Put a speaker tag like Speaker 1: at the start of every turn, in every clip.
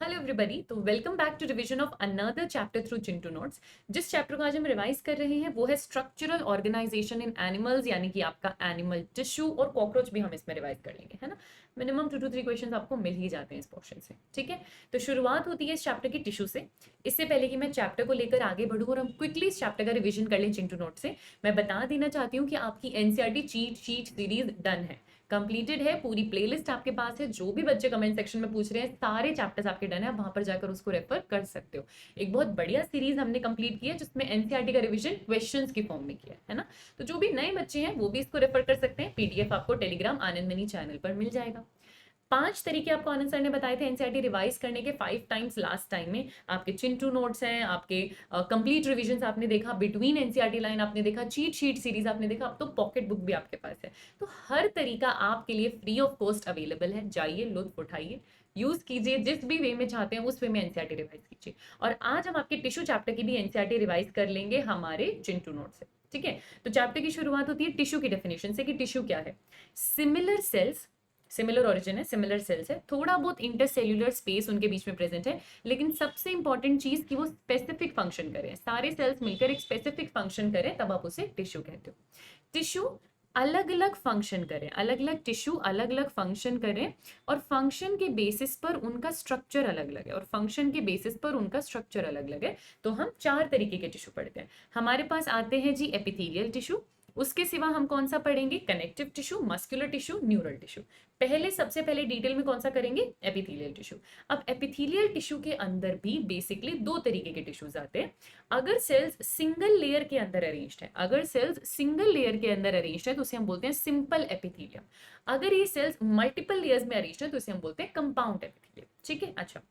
Speaker 1: Hello everybody, तो welcome back to revision of another chapter through Chintu notes. जिस chapter को आज हम रिवाइज कर रहे हैं वो है स्ट्रक्चरल ऑर्गेनाइजेशन इन एनिमल्स, यानी कि आपका एनिमल टिश्यू और कॉकरोच भी हम इसमें रिवाइज कर लेंगे, है ना। मिनिमम 2 to 3 क्वेश्चंस आपको मिल ही जाते हैं इस पोर्शन से, ठीक है। तो शुरुआत होती है इस चैप्टर की टिश्यू से। इससे पहले कि मैं चैप्टर को लेकर आगे बढ़ूँ और हम क्विकली इस चैप्टर का रिविजन कर लें चिंटू नोट से, मैं बता देना चाहती हूँ कि आपकी NCERT cheat sheet series done है, कंप्लीटेड है। पूरी प्लेलिस्ट आपके पास है। जो भी बच्चे कमेंट सेक्शन में पूछ रहे हैं, सारे चैप्टर्स आपके डन है, आप वहां पर जाकर उसको रेफर कर सकते हो। एक बहुत बढ़िया सीरीज हमने कंप्लीट की है जिसमें एनसीईआरटी का रिवीजन क्वेश्चंस की फॉर्म में किया है ना। तो जो भी नए बच्चे हैं वो भी इसको रेफर कर सकते हैं। पीडीएफ आपको टेलीग्राम आनंदमनी चैनल पर मिल जाएगा। 5 तरीके आपको आनंद सर ने बताए थे एनसीईआरटी रिवाइज करने के 5 टाइम्स लास्ट टाइम में। आपके चिंटू नोट्स हैं, आपके कंप्लीट रिविजन आपने देखा, बिटवीन एनसीईआरटी लाइन आपने देखा, चीट शीट सीरीज आपने देखा, अब तो पॉकेट बुक भी आपके पास है। तो हर तरीका आपके लिए फ्री ऑफ कॉस्ट अवेलेबल है। जाइए, लुत्फ उठाइए, यूज कीजिए, जिस भी वे में चाहते हैं उस वे में एनसीईआरटी रिवाइज कीजिए। और आज हम आपके टिश्यू चैप्टर की भी एनसीईआरटी रिवाइज कर लेंगे हमारे चिंटू नोट से, ठीक है। तो चैप्टर की शुरुआत होती है टिश्यू की डेफिनेशन से कि टिश्यू क्या है। सिमिलर सेल्स, सिमिलर ओरिजिन है, सिमिलर सेल्स है, थोड़ा बहुत इंटरसेल्यूलर स्पेस उनके बीच में प्रेजेंट है, लेकिन सबसे इंपॉर्टेंट चीज कि वो स्पेसिफिक फंक्शन करें, सारे सेल्स मिलकर एक स्पेसिफिक फंक्शन करें, तब आप उसे टिश्यू कहते हो। टिश्यू अलग अलग फंक्शन करें, अलग अलग टिश्यू अलग अलग फंक्शन करें, और फंक्शन के बेसिस पर उनका स्ट्रक्चर अलग अलग है, और फंक्शन के बेसिस पर उनका स्ट्रक्चर अलग अलग है। तो हम 4 तरीके के टिश्यू पढ़ते हैं। हमारे पास आते हैं जी एपिथेलियल टिश्यू। उसके सिवा हम कौन सा पढ़ेंगे? Connective tissue, muscular tissue, neural tissue. सबसे पहले डिटेल में कौन सा करेंगे? Epithelial tissue. अब एपिथेलियल टिश्यू के अंदर भी बेसिकली 2 तरीके के टिश्यूज आते हैं। अगर सेल्स सिंगल लेयर के अंदर अरेंज्ड है, अगर सेल्स सिंगल लेयर के अंदर अरेंज्ड है तो उसे हम बोलते हैं सिंपल एपिथेलियम। अगर ये सेल्स मल्टीपल लेयर्स में अरेंज्ड है तो उसे हम बोलते हैं कंपाउंड एपिथेलियम, ठीक है। अच्छा,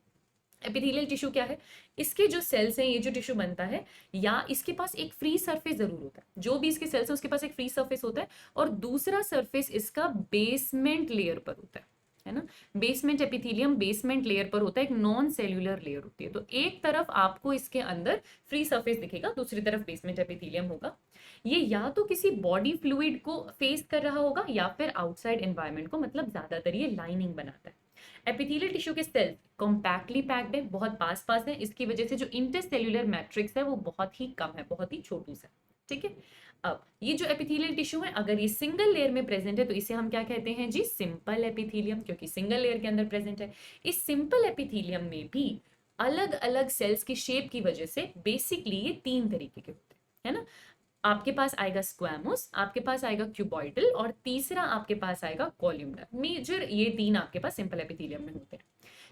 Speaker 1: एपिथेलियल टिश्यू क्या है? इसके जो सेल्स हैं, ये जो टिश्यू बनता है, या इसके पास एक फ्री सरफेस जरूर होता है। जो भी इसके सेल्स हैं उसके पास एक फ्री सरफेस होता है, और दूसरा सरफेस इसका बेसमेंट लेयर पर होता है ना। बेसमेंट एपिथेलियम बेसमेंट लेयर पर होता है, एक नॉन सेल्यूलर लेयर होती है। तो एक तरफ आपको इसके अंदर फ्री सरफेस दिखेगा, दूसरी तरफ बेसमेंट एपिथेलियम होगा। ये या तो किसी बॉडी फ्लूइड को फेस कर रहा होगा या फिर आउटसाइड एनवायरनमेंट को, मतलब ज्यादातर ये लाइनिंग बनाता है। एपिथेलियल टिश्यू के सेल्स कॉम्पैक्टली पैक्ड है, बहुत पास पास है, इसकी वजह से जो इंटरसेल्यूलर मैट्रिक्स है वो बहुत ही कम है, बहुत ही छोटू सा, ठीक है। अब ये जो एपिथेलियल टिश्यू है, अगर ये सिंगल लेयर में प्रेजेंट है तो इसे हम क्या कहते हैं जी? सिंपल एपिथेलियम, क्योंकि सिंगल लेयर के अंदर प्रेजेंट है। इस सिंपल एपिथेलियम में भी अलग अलग सेल्स की शेप की वजह से बेसिकली ये 3 तरीके के होते हैं, है ना। आपके पास आएगा स्क्वैमोस, आपके पास आएगा क्यूबॉइडल, और तीसरा आपके पास आएगा कॉल्यूमनर। मेजर ये 3 आपके पास सिंपल एपिथेलियम में होते हैं।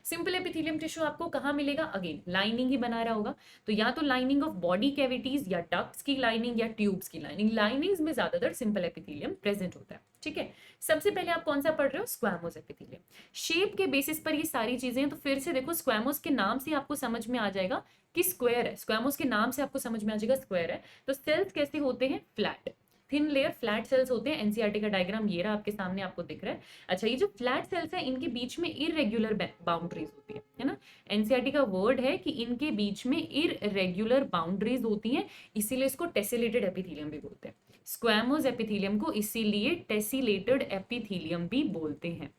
Speaker 1: सिंपल एपिथेलियम टिश्यू आपको कहाँ मिलेगा? अगेन लाइनिंग ही बना रहा होगा, तो या तो लाइनिंग ऑफ बॉडी कैविटीज, या डक्ट्स की लाइनिंग, या ट्यूब्स की लाइनिंग। लाइनिंग्स में ज्यादातर सिंपल एपिथेलियम प्रेजेंट होता है, ठीक है। सबसे पहले आप कौन सा पढ़ रहे हो? स्क्वैमोस एपिथेलियम। शेप के बेसिस पर ये सारी चीजें, तो फिर से देखो, स्क्वैमोस के नाम से आपको समझ में आ जाएगा कि स्क्वायर है। स्क्वैमोस के नाम से आपको समझ में आ जाएगा स्क्वायर है। तो सेल्स कैसे होते हैं? Flat, thin layer flat sales होते हैं। एनसीईआरटी का डायग्राम ये रहा आपके सामने, आपको दिख रहा है। अच्छा, ये जो फ्लैट सेल्स है इनके बीच में इररेगुलर बाउंड्रीज होती है ना। एनसीईआरटी का वर्ड है कि इनके बीच में इररेगुलर बाउंड्रीज होती हैं, इसीलिए इसको टेसिलेटेड एपिथेलियम भी बोलते हैं। स्क्वैमोस एपिथेलियम को इसीलिए टेसिलेटेड एपिथेलियम भी बोलते हैं,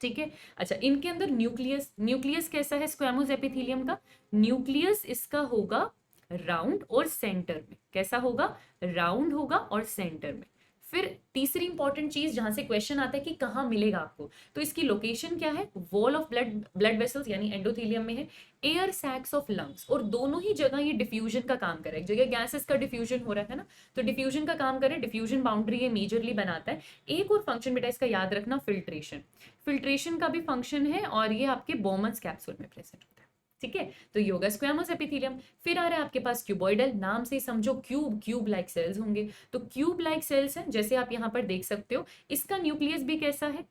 Speaker 1: ठीक है। अच्छा, इनके अंदर न्यूक्लियस, न्यूक्लियस कैसा है स्क्वैमोस एपिथेलियम का? न्यूक्लियस इसका होगा राउंड और सेंटर में। कैसा होगा? राउंड होगा और सेंटर में। फिर तीसरी इंपॉर्टेंट चीज जहां से क्वेश्चन आता है कि कहाँ मिलेगा आपको, तो इसकी लोकेशन क्या है? वॉल ऑफ ब्लड वेसल्स यानी एंडोथेलियम में है, एयर सैक्स ऑफ लंग्स, और दोनों ही जगह ये डिफ्यूजन का काम करे। एक जगह गैसेस का डिफ्यूजन हो रहा है ना, तो डिफ्यूजन का काम करे, डिफ्यूजन बाउंड्री ये मेजरली बनाता है। एक और फंक्शन बेटा इसका याद रखना, फिल्ट्रेशन। फिल्ट्रेशन का भी फंक्शन है, और ये आपके बोमन्स कैप्सूल में प्रेजेंट होता है, ठीक है। तो ये होगा स्क्वैमोस एपिथेलियम। फिर आ रहा है आपके पास क्यूबॉइडल, नाम से समझो क्यूब, क्यूब लाइक सेल्स होंगे। तो क्यूब लाइक सेल्स हैं, जैसे आप यहाँ पर देख सकते हो। इसका न्यूक्लियस भी कैसा है?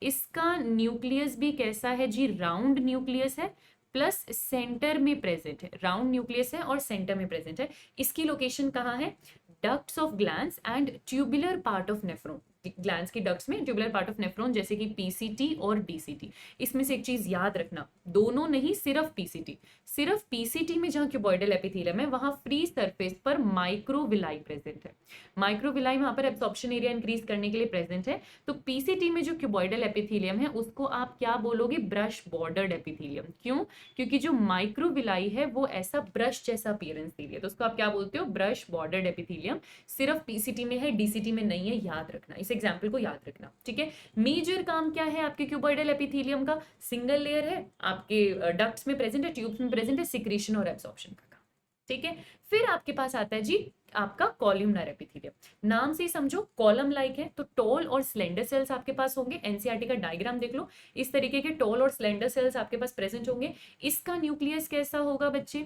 Speaker 1: इसका न्यूक्लियस भी कैसा है जी? राउंड न्यूक्लियस है, प्लस सेंटर में प्रेजेंट है। राउंड न्यूक्लियस है और सेंटर में प्रेजेंट है। इसकी लोकेशन कहाँ है? Ducts of glands and tubular part of nephron. Glands की डक्ट्स में ट्यूबुलर पार्ट ऑफ नेफ्रॉन, जैसे कि पीसीटी और डीसीटी। इसमें से एक चीज याद रखना, दोनों नहीं, सिर्फ पीसीटी। सिर्फ पीसीटी में जहां क्यूबॉइडल एपिथेलियम है वहां फ्री सरफेस पर माइक्रोविलाई प्रेजेंट है। माइक्रोविलाई वहां पर एब्सॉर्प्शन एरिया इंक्रीज करने के लिए प्रेजेंट है। तो पीसीटी में जो क्यूबॉइडल एपिथेलियम है उसको आप क्या बोलोगे, ब्रश बॉर्डर्ड एपिथेलियम। क्यों? क्योंकि जो माइक्रोविलाई है वो ऐसा ब्रश जैसा अपीयरेंस दे रही है, तो उसको आप क्या बोलते हो, ब्रश बॉर्डर्ड एपिथेलियम। सिर्फ पीसीटी में है, डीसीटी में नहीं है, याद रखना, इस एग्जांपल को याद रखना, ठीक है। मेजर काम क्या है आपके क्यूबॉइडल एपिथेलियम का, सिंगल लेयर है, आपके डक्ट्स में प्रेजेंट है, ट्यूब्स में प्रेजेंट है, सिक्रीशन और एब्सॉर्प्शन का काम, ठीक है। फिर आपके पास आता है जी आपका कॉलमनर एपिथेलियम। नाम से ही समझो कॉलम लाइक है, तो टॉल और स्लेंडर सेल्स आपके पास होंगे। एनसीईआरटी का डायग्राम देख लो, इस तरीके के टॉल और स्लेंडर सेल्स आपके पास प्रेजेंट होंगे। इसका न्यूक्लियस कैसा होगा बच्चे,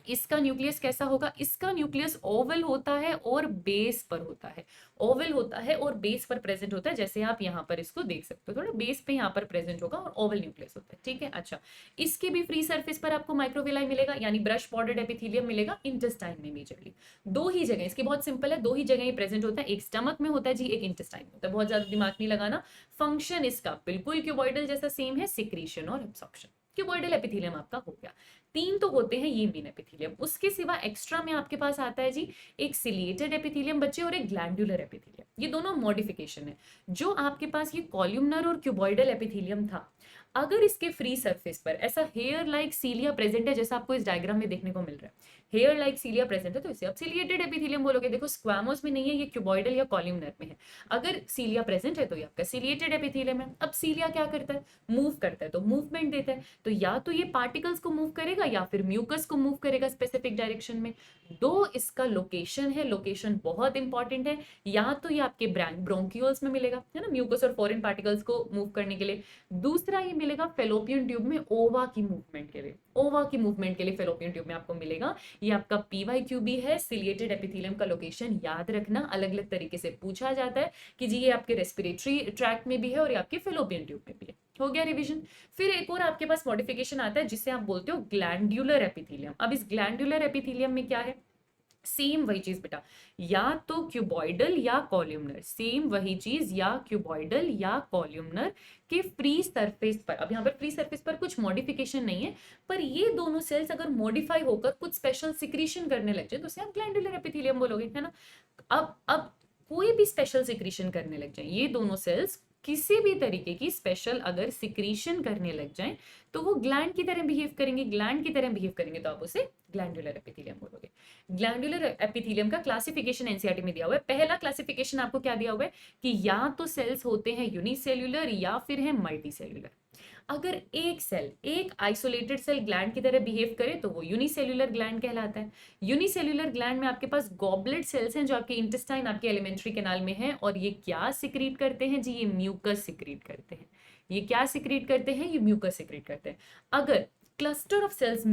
Speaker 1: इसका न्यूक्लियस कैसा होगा, इसका न्यूक्लियस ओवल होता है और बेस पर होता है। ओवल होता है और बेस पर प्रेजेंट होता है, जैसे आप यहाँ पर इसको देख सकते हो, थोड़ा बेस पे यहाँ पर प्रेजेंट होगा और ओवल न्यूक्लियस होता है, ठीक है। अच्छा, इसके भी फ्री सरफेस पर आपको माइक्रोविलाई मिलेगा, यानी ब्रश बॉर्डर्ड एपिथेलियम मिलेगा इंटेस्टाइन में मेजरली। दो ही जगह, इसकी बहुत सिंपल है, दो ही जगह प्रेजेंट होता है, एक स्टमक में होता है जी, एक इंटेस्टाइन में होता है, बहुत ज्यादा दिमाग नहीं लगाना। फंक्शन इसका बिल्कुल क्यूबॉइडल जैसा सेम है, सिक्रीशन और एब्सॉर्प्शन। क्यूबॉइडल एपिथेलियम आपका हो गया। तीन तो होते हैं ये मेन एपिथेलियम, उसके सिवा एक्स्ट्रा में आपके पास आता है जी एक सिलिएटेड एपिथेलियम बच्चे और एक ग्लैंडुलर एपिथेलियम। ये दोनों मॉडिफिकेशन है। जो आपके पास ये कॉल्यूमनर और क्यूबॉइडल एपिथेलियम था, अगर इसके फ्री सरफेस पर ऐसा हेयर लाइक सीलिया प्रेजेंट है, जैसा आपको इस डायग्राम में देखने को मिल रहा है, हेयर लाइक सीलिया प्रेजेंट है, तो इसे आप सिलिएटेड एपिथेलियम बोलोगे। देखो स्क्वामोस में नहीं है, ये क्यूबॉइडल या कॉल्यूमनर में है। अगर सीलिया प्रेजेंट है तो ये आपका सिलिएटेड एपिथेलियम है। अब सीलिया क्या करता है, मूव करता है, तो मूवमेंट देता है, तो या तो ये पार्टिकल्स को मूव करेगा या फिर म्यूकस को मूव करेगा स्पेसिफिक डायरेक्शन में। दो इसका लोकेशन है, लोकेशन बहुत इंपॉर्टेंट है, या तो ये आपके ब्रोंक्यूल्स में मिलेगा, है ना, म्यूकस और फॉरेन पार्टिकल्स को मूव करने के लिए। दूसरा ये मिलेगा फेलोपियन ट्यूब में ओवा की मूवमेंट के लिए, ओवा की मूवमेंट के लिए फेलोपियन ट्यूब में आपको मिलेगा। ये आपका पीवाईक्यू भी है, सिलिएटेड एपिथेलियम का लोकेशन याद रखना, अलग अलग तरीके से पूछा जाता है कि जी ये आपके रेस्पिरेटरी ट्रैक्ट में भी है और ये आपके फेलोपियन ट्यूब में भी है। हो गया रिवीजन। फिर एक और आपके पास मॉडिफिकेशन आता है जिसे आप बोलते हो ग्लैंडुलर एपिथेलियम। अब इस ग्लैंडुलर एपिथेलियम में क्या है, सेम वही चीज बेटा, या तो क्यूबॉइडल या कॉल्यूमनर, सेम वही चीज, या क्यूबॉइडल या कॉल्यूमनर के फ्री सरफेस पर। अब यहाँ पर फ्री सरफेस पर कुछ मॉडिफिकेशन नहीं है, पर ये दोनों सेल्स अगर मॉडिफाई होकर कुछ स्पेशल सिक्रीशन करने लग जाए तो उसे आप ग्लैंडुलर एपिथेलियम बोलोगे, है ना। अब कोई भी स्पेशल सिक्रीशन करने लग जाए, ये दोनों सेल्स किसी भी तरीके की स्पेशल अगर सिक्रीशन करने लग जाएं तो वो ग्लैंड की तरह बिहेव करेंगे, ग्लैंड की तरह बिहेव करेंगे, तो आप उसे ग्लैंडुलर एपिथेलियम बोलोगे। ग्लैंडुलर एपिथेलियम का क्लासिफिकेशन एनसीईआरटी में दिया हुआ है। पहला क्लासिफिकेशन आपको क्या दिया हुआ है कि या तो सेल्स होते हैं यूनिसेल्युलर या फिर है मल्टीसेल्युलर। अगर एक सेल, एक आइसोलेटेड सेल ग्लैंड की तरह बिहेव करे तो वो यूनिसेल्युलर ग्लैंड कहलाता है। यूनिसेल्युलर ग्लैंड में आपके पास गॉबलेट सेल्स हैं जो आपके इंटेस्टाइन, आपके एलिमेंट्री कैनाल में है, और ये क्या सिक्रीट करते हैं जी, ये म्यूकस सिक्रीट करते हैं। ये क्या सिक्रीट करते हैं, ये म्यूकस सिक्रीट करते हैं। अगर क्लस्टर ऑफ सेल्स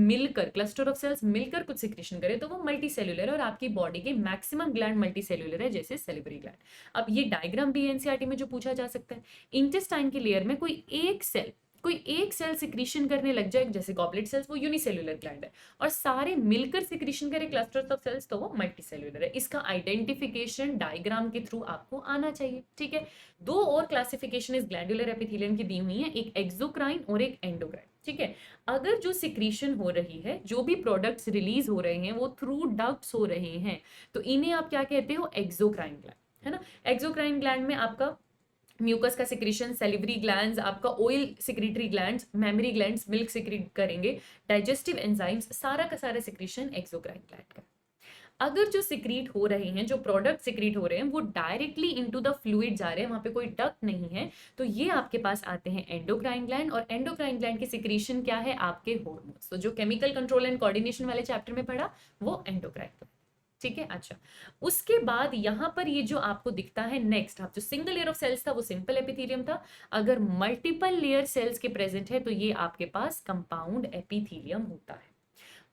Speaker 1: मिलकर कुछ सिक्रीशन करे तो वो मल्टी सेल्युलर है, और आपकी बॉडी के मैक्सिमम ग्लैंड मल्टी सेल्युलर है, जैसे सेलिब्री ग्लैंड। अब ये डायग्राम भी एनसीईआरटी में जो पूछा जा सकता है, इंटेस्टाइन की लेयर में कोई एक सेल सिक्रीशन करने लग जाए, जैसे गॉबलेट सेल्स, वो यूनिसेल्युलर ग्लैंड है, और सारे मिलकर सिक्रीशन करे क्लस्टर्स ऑफ सेल्स, तो वो मल्टीसेल्युलर है। इसका आइडेंटिफिकेशन डायग्राम के थ्रू आपको आना चाहिए, ठीक है। दो और क्लासिफिकेशन इस ग्लैंडुलर एपिथेलियम की दी हुई है, एक एक्सोक्राइन और एक एंडोक्राइन, ठीक है। अगर जो सिक्रीशन हो रही है, जो भी प्रोडक्ट्स रिलीज हो रहे हैं वो थ्रू डक्ट्स हो रहे हैं, तो इन्हें आप क्या कहते हो, एक्सोक्राइन ग्लैंड, है ना। एक्सोक्राइन ग्लैंड में आपका म्यूकस का सिक्रीशन, सेलिब्री ग्लैंड्स, आपका oil secretory glands, mammary glands milk secrete करेंगे, डाइजेस्टिव एंजाइम्स, सारा का सारा सिक्रीशन एक्सोक्राइन ग्लैंड का। अगर जो सिक्रीट हो रहे हैं, जो प्रोडक्ट सिक्रीट हो रहे हैं, वो डायरेक्टली इनटू द फ्लूइड जा रहे हैं, वहां पे कोई डक्ट नहीं है, तो ये आपके पास आते हैं एंडोक्राइन ग्लैंड। और एंडोक्राइन ग्लैंड की सिक्रीशन क्या है, आपके हार्मोन्स। तो जो केमिकल कंट्रोल एंड कोऑर्डिनेशन वाले चैप्टर में पढ़ा वो एंडोक्राइन, ठीक है। अच्छा, उसके बाद यहां पर ये जो आपको दिखता है नेक्स्ट, आप जो सिंगल लेयर ऑफ सेल्स था वो सिंपल एपिथेलियम था, अगर मल्टीपल लेयर सेल्स के प्रेजेंट है तो ये आपके पास कंपाउंड एपिथेलियम होता है।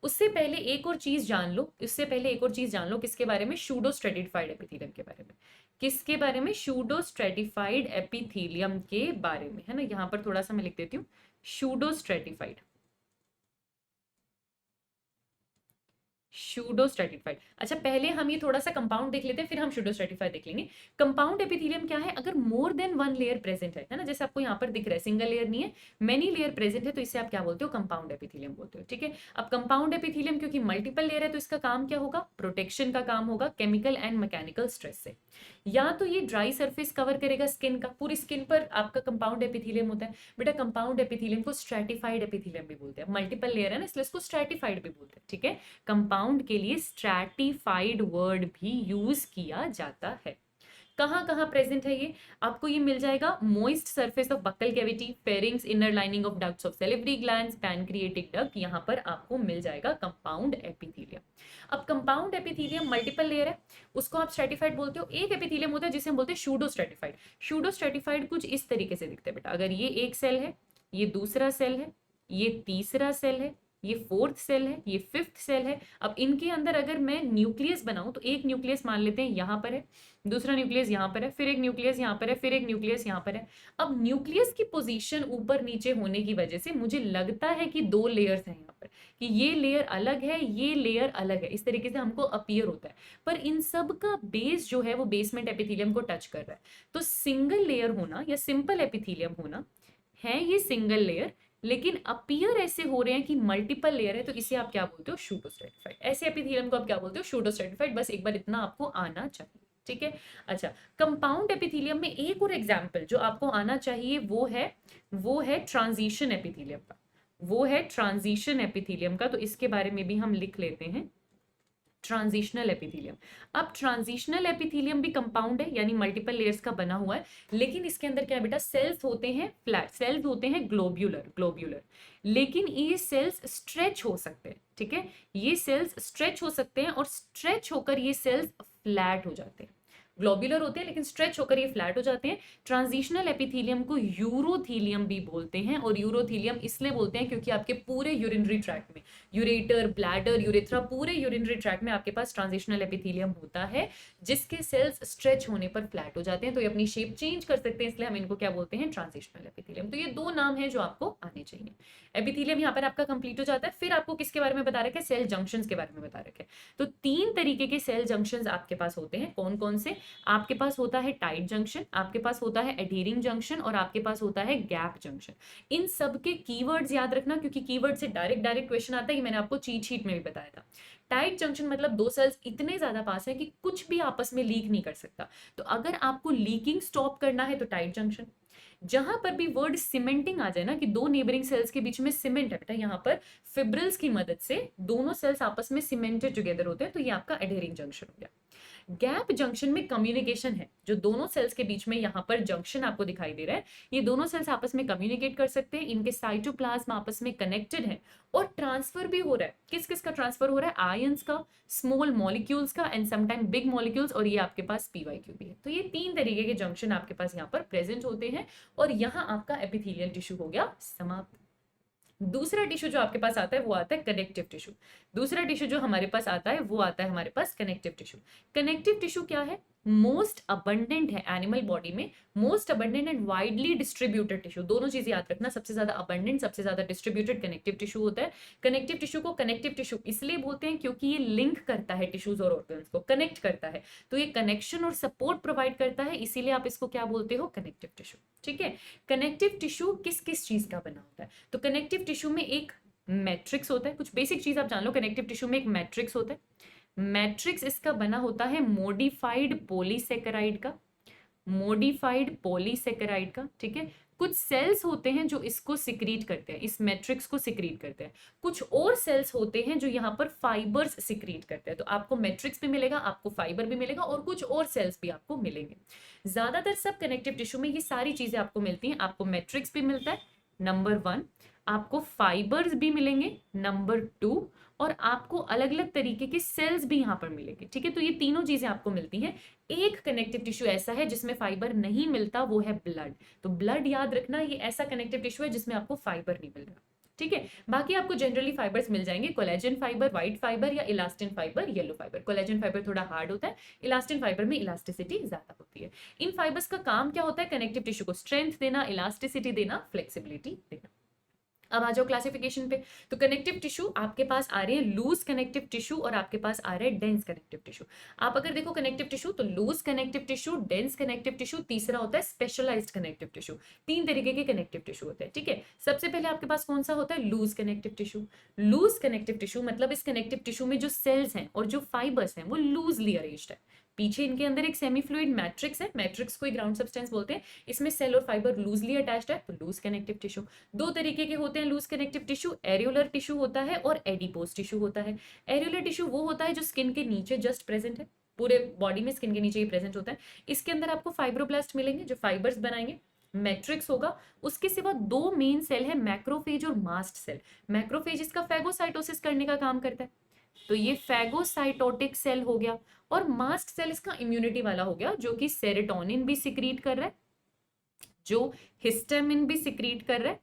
Speaker 1: उससे पहले एक और चीज जान लो, किसके बारे में, शूडो स्ट्रेटिफाइड एपिथेलियम के बारे में। किसके बारे में, शूडो स्ट्रेटिफाइड एपिथेलियम के बारे में, है ना। यहां पर थोड़ा सा मैं लिख देती हूँ, शूडो स्ट्रेटिफाइड। Pseudo stratified. अच्छा पहले हम ये थोड़ा सा कंपाउंड देख लेते हैं, फिर हम शूडो स्ट्रेटिफाइड देख लेंगे। कंपाउंड एपिथेलियम क्या है? अगर more than one layer present है ना, जैसे आपको यहाँ पर दिख रहा है सिंगल लेयर नहीं है, मेनी लेयर प्रेजेंट है, तो इसे आप क्या बोलते हो? कंपाउंड एपिथेलियम बोलते हो। ठीक है, अब कंपाउंड एपिथेलियम क्योंकि मल्टीपल लेयर है तो इसका काम क्या होगा? प्रोटेक्शन का काम होगा केमिकल एंड मैकेनिकल स्ट्रेस से। या तो ये ड्राई सरफेस कवर करेगा स्किन का, पूरी स्किन पर आपका कंपाउंड एपिथेलियम होता है। बेटा कंपाउंड एपिथेलियम को स्ट्रैटिफाइड एपिथेलियम भी बोलते हैं, मल्टीपल लेयर है ना इसलिए इसको स्ट्रैटिफाइड भी बोलते हैं। ठीक है, कंपाउंड के लिए स्ट्रैटिफाइड वर्ड भी यूज किया जाता है। कहाँ कहाँ प्रेजेंट है ये? आपको ये मिल जाएगा moist surface of buccal cavity, pharynx, inner lining of ducts of salivary glands, pancreatic duct, यहाँ पर आपको मिल जाएगा कंपाउंड एपिथेलियम। अब कंपाउंड एपिथेलियम मल्टीपल लेयर है, उसको आप स्ट्रेटिफाइड बोलते हो। एक एपिथेलियम होता है जिसे हम बोलते हैं शूडो स्ट्रेटिफाइड। शूडो स्ट्रेटिफाइड कुछ इस तरीके से दिखते हैं बेटा, अगर ये एक सेल है, ये दूसरा सेल है, ये तीसरा सेल है, ये फोर्थ सेल है, ये फिफ्थ सेल है। अब इनके अंदर अगर मैं न्यूक्लियस बनाऊं तो एक न्यूक्लियस मान लेते हैं यहाँ पर है, दूसरा न्यूक्लियस यहाँ पर है, फिर एक न्यूक्लियस यहाँ पर है, फिर एक न्यूक्लियस यहाँ पर है। अब न्यूक्लियस की पोजीशन ऊपर नीचे होने की वजह से मुझे लगता है कि दो लेयर्स हैं यहाँ पर, कि ये लेयर अलग है, ये लेयर अलग है, इस तरीके से हमको अपीयर होता है। पर इन सब का बेस जो है वो बेसमेंट एपिथेलियम को टच कर रहा है। तो सिंगल लेयर होना या सिंपल एपिथेलियम होना है ये सिंगल लेयर, लेकिन अपीयर ऐसे हो रहे हैं कि मल्टीपल लेयर है, तो इसे आप क्या बोलते हो? Pseudo stratified. ऐसे एपिथेलियम को आप क्या बोलते हो? Pseudo stratified. बस एक बार इतना आपको आना चाहिए। ठीक है, अच्छा कंपाउंड एपिथेलियम में एक और एग्जांपल जो आपको आना चाहिए वो है ट्रांजिशन एपिथेलियम का, वो है ट्रांजिशन एपिथेलियम का। तो इसके बारे में भी हम लिख लेते हैं, ट्रांजिशनल एपिथेलियम। अब ट्रांजिशनल एपिथेलियम भी कंपाउंड है यानी मल्टीपल लेयर्स का बना हुआ है, लेकिन इसके अंदर क्या है बेटा? सेल्स होते हैं फ्लैट, सेल्स होते हैं ग्लोब्यूलर, लेकिन ये सेल्स स्ट्रेच हो सकते हैं। ठीक है, ये सेल्स स्ट्रेच हो सकते हैं और स्ट्रेच होकर ये सेल्स फ्लैट हो जाते हैं। ग्लोब्यूलर होते हैं लेकिन स्ट्रेच होकर ये फ्लैट हो जाते हैं। ट्रांजिशनल एपिथेलियम को यूरोथेलियम भी बोलते हैं, और यूरोथेलियम इसलिए बोलते हैं क्योंकि आपके पूरे यूरिनरी ट्रैक्ट में, यूरेटर, ब्लैडर, यूरेथ्रा, पूरे यूरिनरी ट्रैक्ट में आपके पास ट्रांजिशनल एपिथेलियम होता है, जिसके सेल्स स्ट्रेच होने पर फ्लैट हो जाते हैं, तो ये अपनी शेप चेंज कर सकते हैं, इसलिए हम इनको क्या बोलते हैं? Transitional epithelium. तो ये दो नाम है जो आपको आने चाहिए। एपिथेलियम यहाँ पर आपका कंप्लीट हो जाता है। फिर आपको किसके बारे में बता रखे? सेल जंक्शंस के बारे में बता रखे। तो तीन तरीके के सेल जंक्शंस आपके पास होते हैं। कौन कौन से? आपके पास होता है टाइट जंक्शन, आपके पास होता है एडहेरिंग जंक्शन, और आपके पास होता है गैप जंक्शन। इन सब के कीवर्ड्स याद रखना, क्योंकि कीवर्ड से डायरेक्ट क्वेश्चन आता है, ये मैंने आपको चीट शीट में भी बताया था। टाइट जंक्शन मतलब दो सेल्स इतने ज्यादा पास है कि कुछ भी आपस में लीक नहीं कर सकता। तो अगर आपको लीकिंग स्टॉप करना है तो टाइट जंक्शन। जहां पर भी वर्ड सीमेंटिंग आ जाए ना, कि दो नेबरिंग सेल्स के बीच में सीमेंट है बेटा, यहाँ पर फिब्रिल्स की मदद से दोनों सेल्स आपस में सीमेंटेड टुगेदर होते हैं, तो ये आपका एडहेरिंग जंक्शन हो गया। गैप जंक्शन में कम्युनिकेशन है, जो दोनों सेल्स के बीच में यहाँ पर जंक्शन आपको दिखाई दे रहा है, ये दोनों सेल्स आपस में कम्युनिकेट कर सकते हैं, इनके साइटोप्लाज्म आपस में कनेक्टेड है, और ट्रांसफर भी हो रहा है। किस किस का ट्रांसफर हो रहा है? आयंस का, स्मॉल मॉलिक्यूल्स का, एंड समटाइम बिग मॉलिक्यूल्स, और ये आपके पास पीवाईक्यू भी है। तो ये तीन तरीके के जंक्शन आपके पास यहाँ पर प्रेजेंट होते हैं, और यहाँ आपका एपिथेलियल टिश्यू हो गया समाप्त। दूसरा टिश्यू जो आपके पास आता है वो आता है कनेक्टिव टिश्यू। दूसरा टिश्यू जो हमारे पास आता है वो आता है हमारे पास कनेक्टिव टिश्यू। कनेक्टिव टिश्यू क्या है? मोस्ट अबंडेंट है एनिमल बॉडी में, most abundant and widely distributed tissue. दोनों चीजें याद रखना, सबसे ज्यादा अबंडेंट, सबसे ज्यादा डिस्ट्रीब्यूटेड कनेक्टिव टिश्यू होता है। कनेक्टिव टिश्यू को कनेक्टिव टिश्यू इसलिए बोलते हैं क्योंकि ये लिंक करता है टिश्यूज और ऑर्गन्स को, कनेक्ट करता है, तो ये कनेक्शन और सपोर्ट प्रोवाइड करता है, इसीलिए आप इसको क्या बोलते हो? Connective tissue. ठीक है, कनेक्टिव टिश्यू किस किस चीज का बना होता है? तो कनेक्टिव टिश्यू में एक मैट्रिक्स होता है, कुछ बेसिक चीज आप जान लो, कनेक्टिव टिश्यू में एक मैट्रिक्स होता है। मैट्रिक्स इसका बना होता है मोडिफाइड पॉलीसेकेराइड का, मोडिफाइड पॉलीसेकेराइड का। ठीक है, कुछ सेल्स होते हैं जो इसको सिक्रीट करते हैं, इस मैट्रिक्स को सिक्रीट करते हैं। कुछ और सेल्स होते हैं जो यहाँ पर फाइबर्स सिक्रीट करते हैं। तो आपको मैट्रिक्स भी मिलेगा, आपको फाइबर भी मिलेगा, और कुछ और सेल्स भी आपको मिलेंगे। ज्यादातर सब कनेक्टिव टिश्यू में ये सारी चीजें आपको मिलती हैं। आपको मैट्रिक्स भी मिलता है नंबर 1, आपको फाइबर्स भी मिलेंगे नंबर 2, और आपको अलग अलग तरीके के सेल्स भी यहाँ पर मिलेंगे। ठीक है, तो ये तीनों चीजें आपको मिलती हैं। एक कनेक्टिव टिश्यू ऐसा है जिसमें फाइबर नहीं मिलता, वो है ब्लड। तो ब्लड याद रखना, ये ऐसा कनेक्टिव टिश्यू है जिसमें आपको फाइबर नहीं मिल रहा। ठीक है, बाकी आपको जनरली फाइबर्स मिल जाएंगे, कोलेजन फाइबर, व्हाइट फाइबर, या elastin fibre, yellow fibre. Collagen fibre थोड़ा हार्ड होता है, इलास्टिन फाइबर में इलास्टिसिटी ज्यादा होती है। इन फाइबर्स का काम क्या होता है? कनेक्टिव टिश्यू को स्ट्रेंथ देना, इलास्टिसिटी देना, फ्लेक्सिबिलिटी देना। अब आ जाओ क्लासिफिकेशन पे। तो कनेक्टिव टिश्यू आपके पास आ रहे हैं लूज कनेक्टिव टिश्यू और आपके पास आ रहे हैं डेंस कनेक्टिव टिश्यू। आप अगर देखो कनेक्टिव टिश्यू तो loose connective tissue, dense connective tissue, तीसरा होता है स्पेशलाइज्ड कनेक्टिव टिश्यू। तीन तरीके के कनेक्टिव टिश्यू होते हैं, ठीक है। सबसे पहले आपके पास कौन सा होता है, loose connective tissue. Loose connective tissue मतलब इस कनेक्टिव टिश्यू में जो सेल्स हैं और जो फाइबर्स हैं वो लूजली अरेंज्ड है। पीछे इनके अंदर एक सेमी फ्लूइड मैट्रिक्स है, मैट्रिक्स को ग्राउंड सब्सटेंस बोलते हैं। इसमें सेल और फाइबर लूजली अटैच्ड है, तो लूज कनेक्टिव टिश्यू। दो तरीके के होते हैं loose connective tissue, areolar tissue होता है और एडिपोज टिश्यू होता है। एरियोलर टिश्यू वो होता है जो स्किन के नीचे जस्ट प्रेजेंट है, पूरे बॉडी में स्किन के नीचे ही प्रेजेंट होता है। इसके अंदर आपको फाइब्रोब्लास्ट मिलेंगे जो फाइबर्स बनाएंगे, मैट्रिक्स होगा। उसके सिवा दो मेन सेल है, मैक्रोफेज और मास्ट सेल। मैक्रोफेज इसका फैगोसाइटोसिस करने का काम करता है, तो ये फैगोसाइटोटिक सेल हो गया। और मास्ट सेल इसका इम्यूनिटी वाला हो गया, जो कि सेरोटोनिन भी सिक्रीट कर रहा है, जो हिस्टामिन भी सिक्रीट कर रहा है,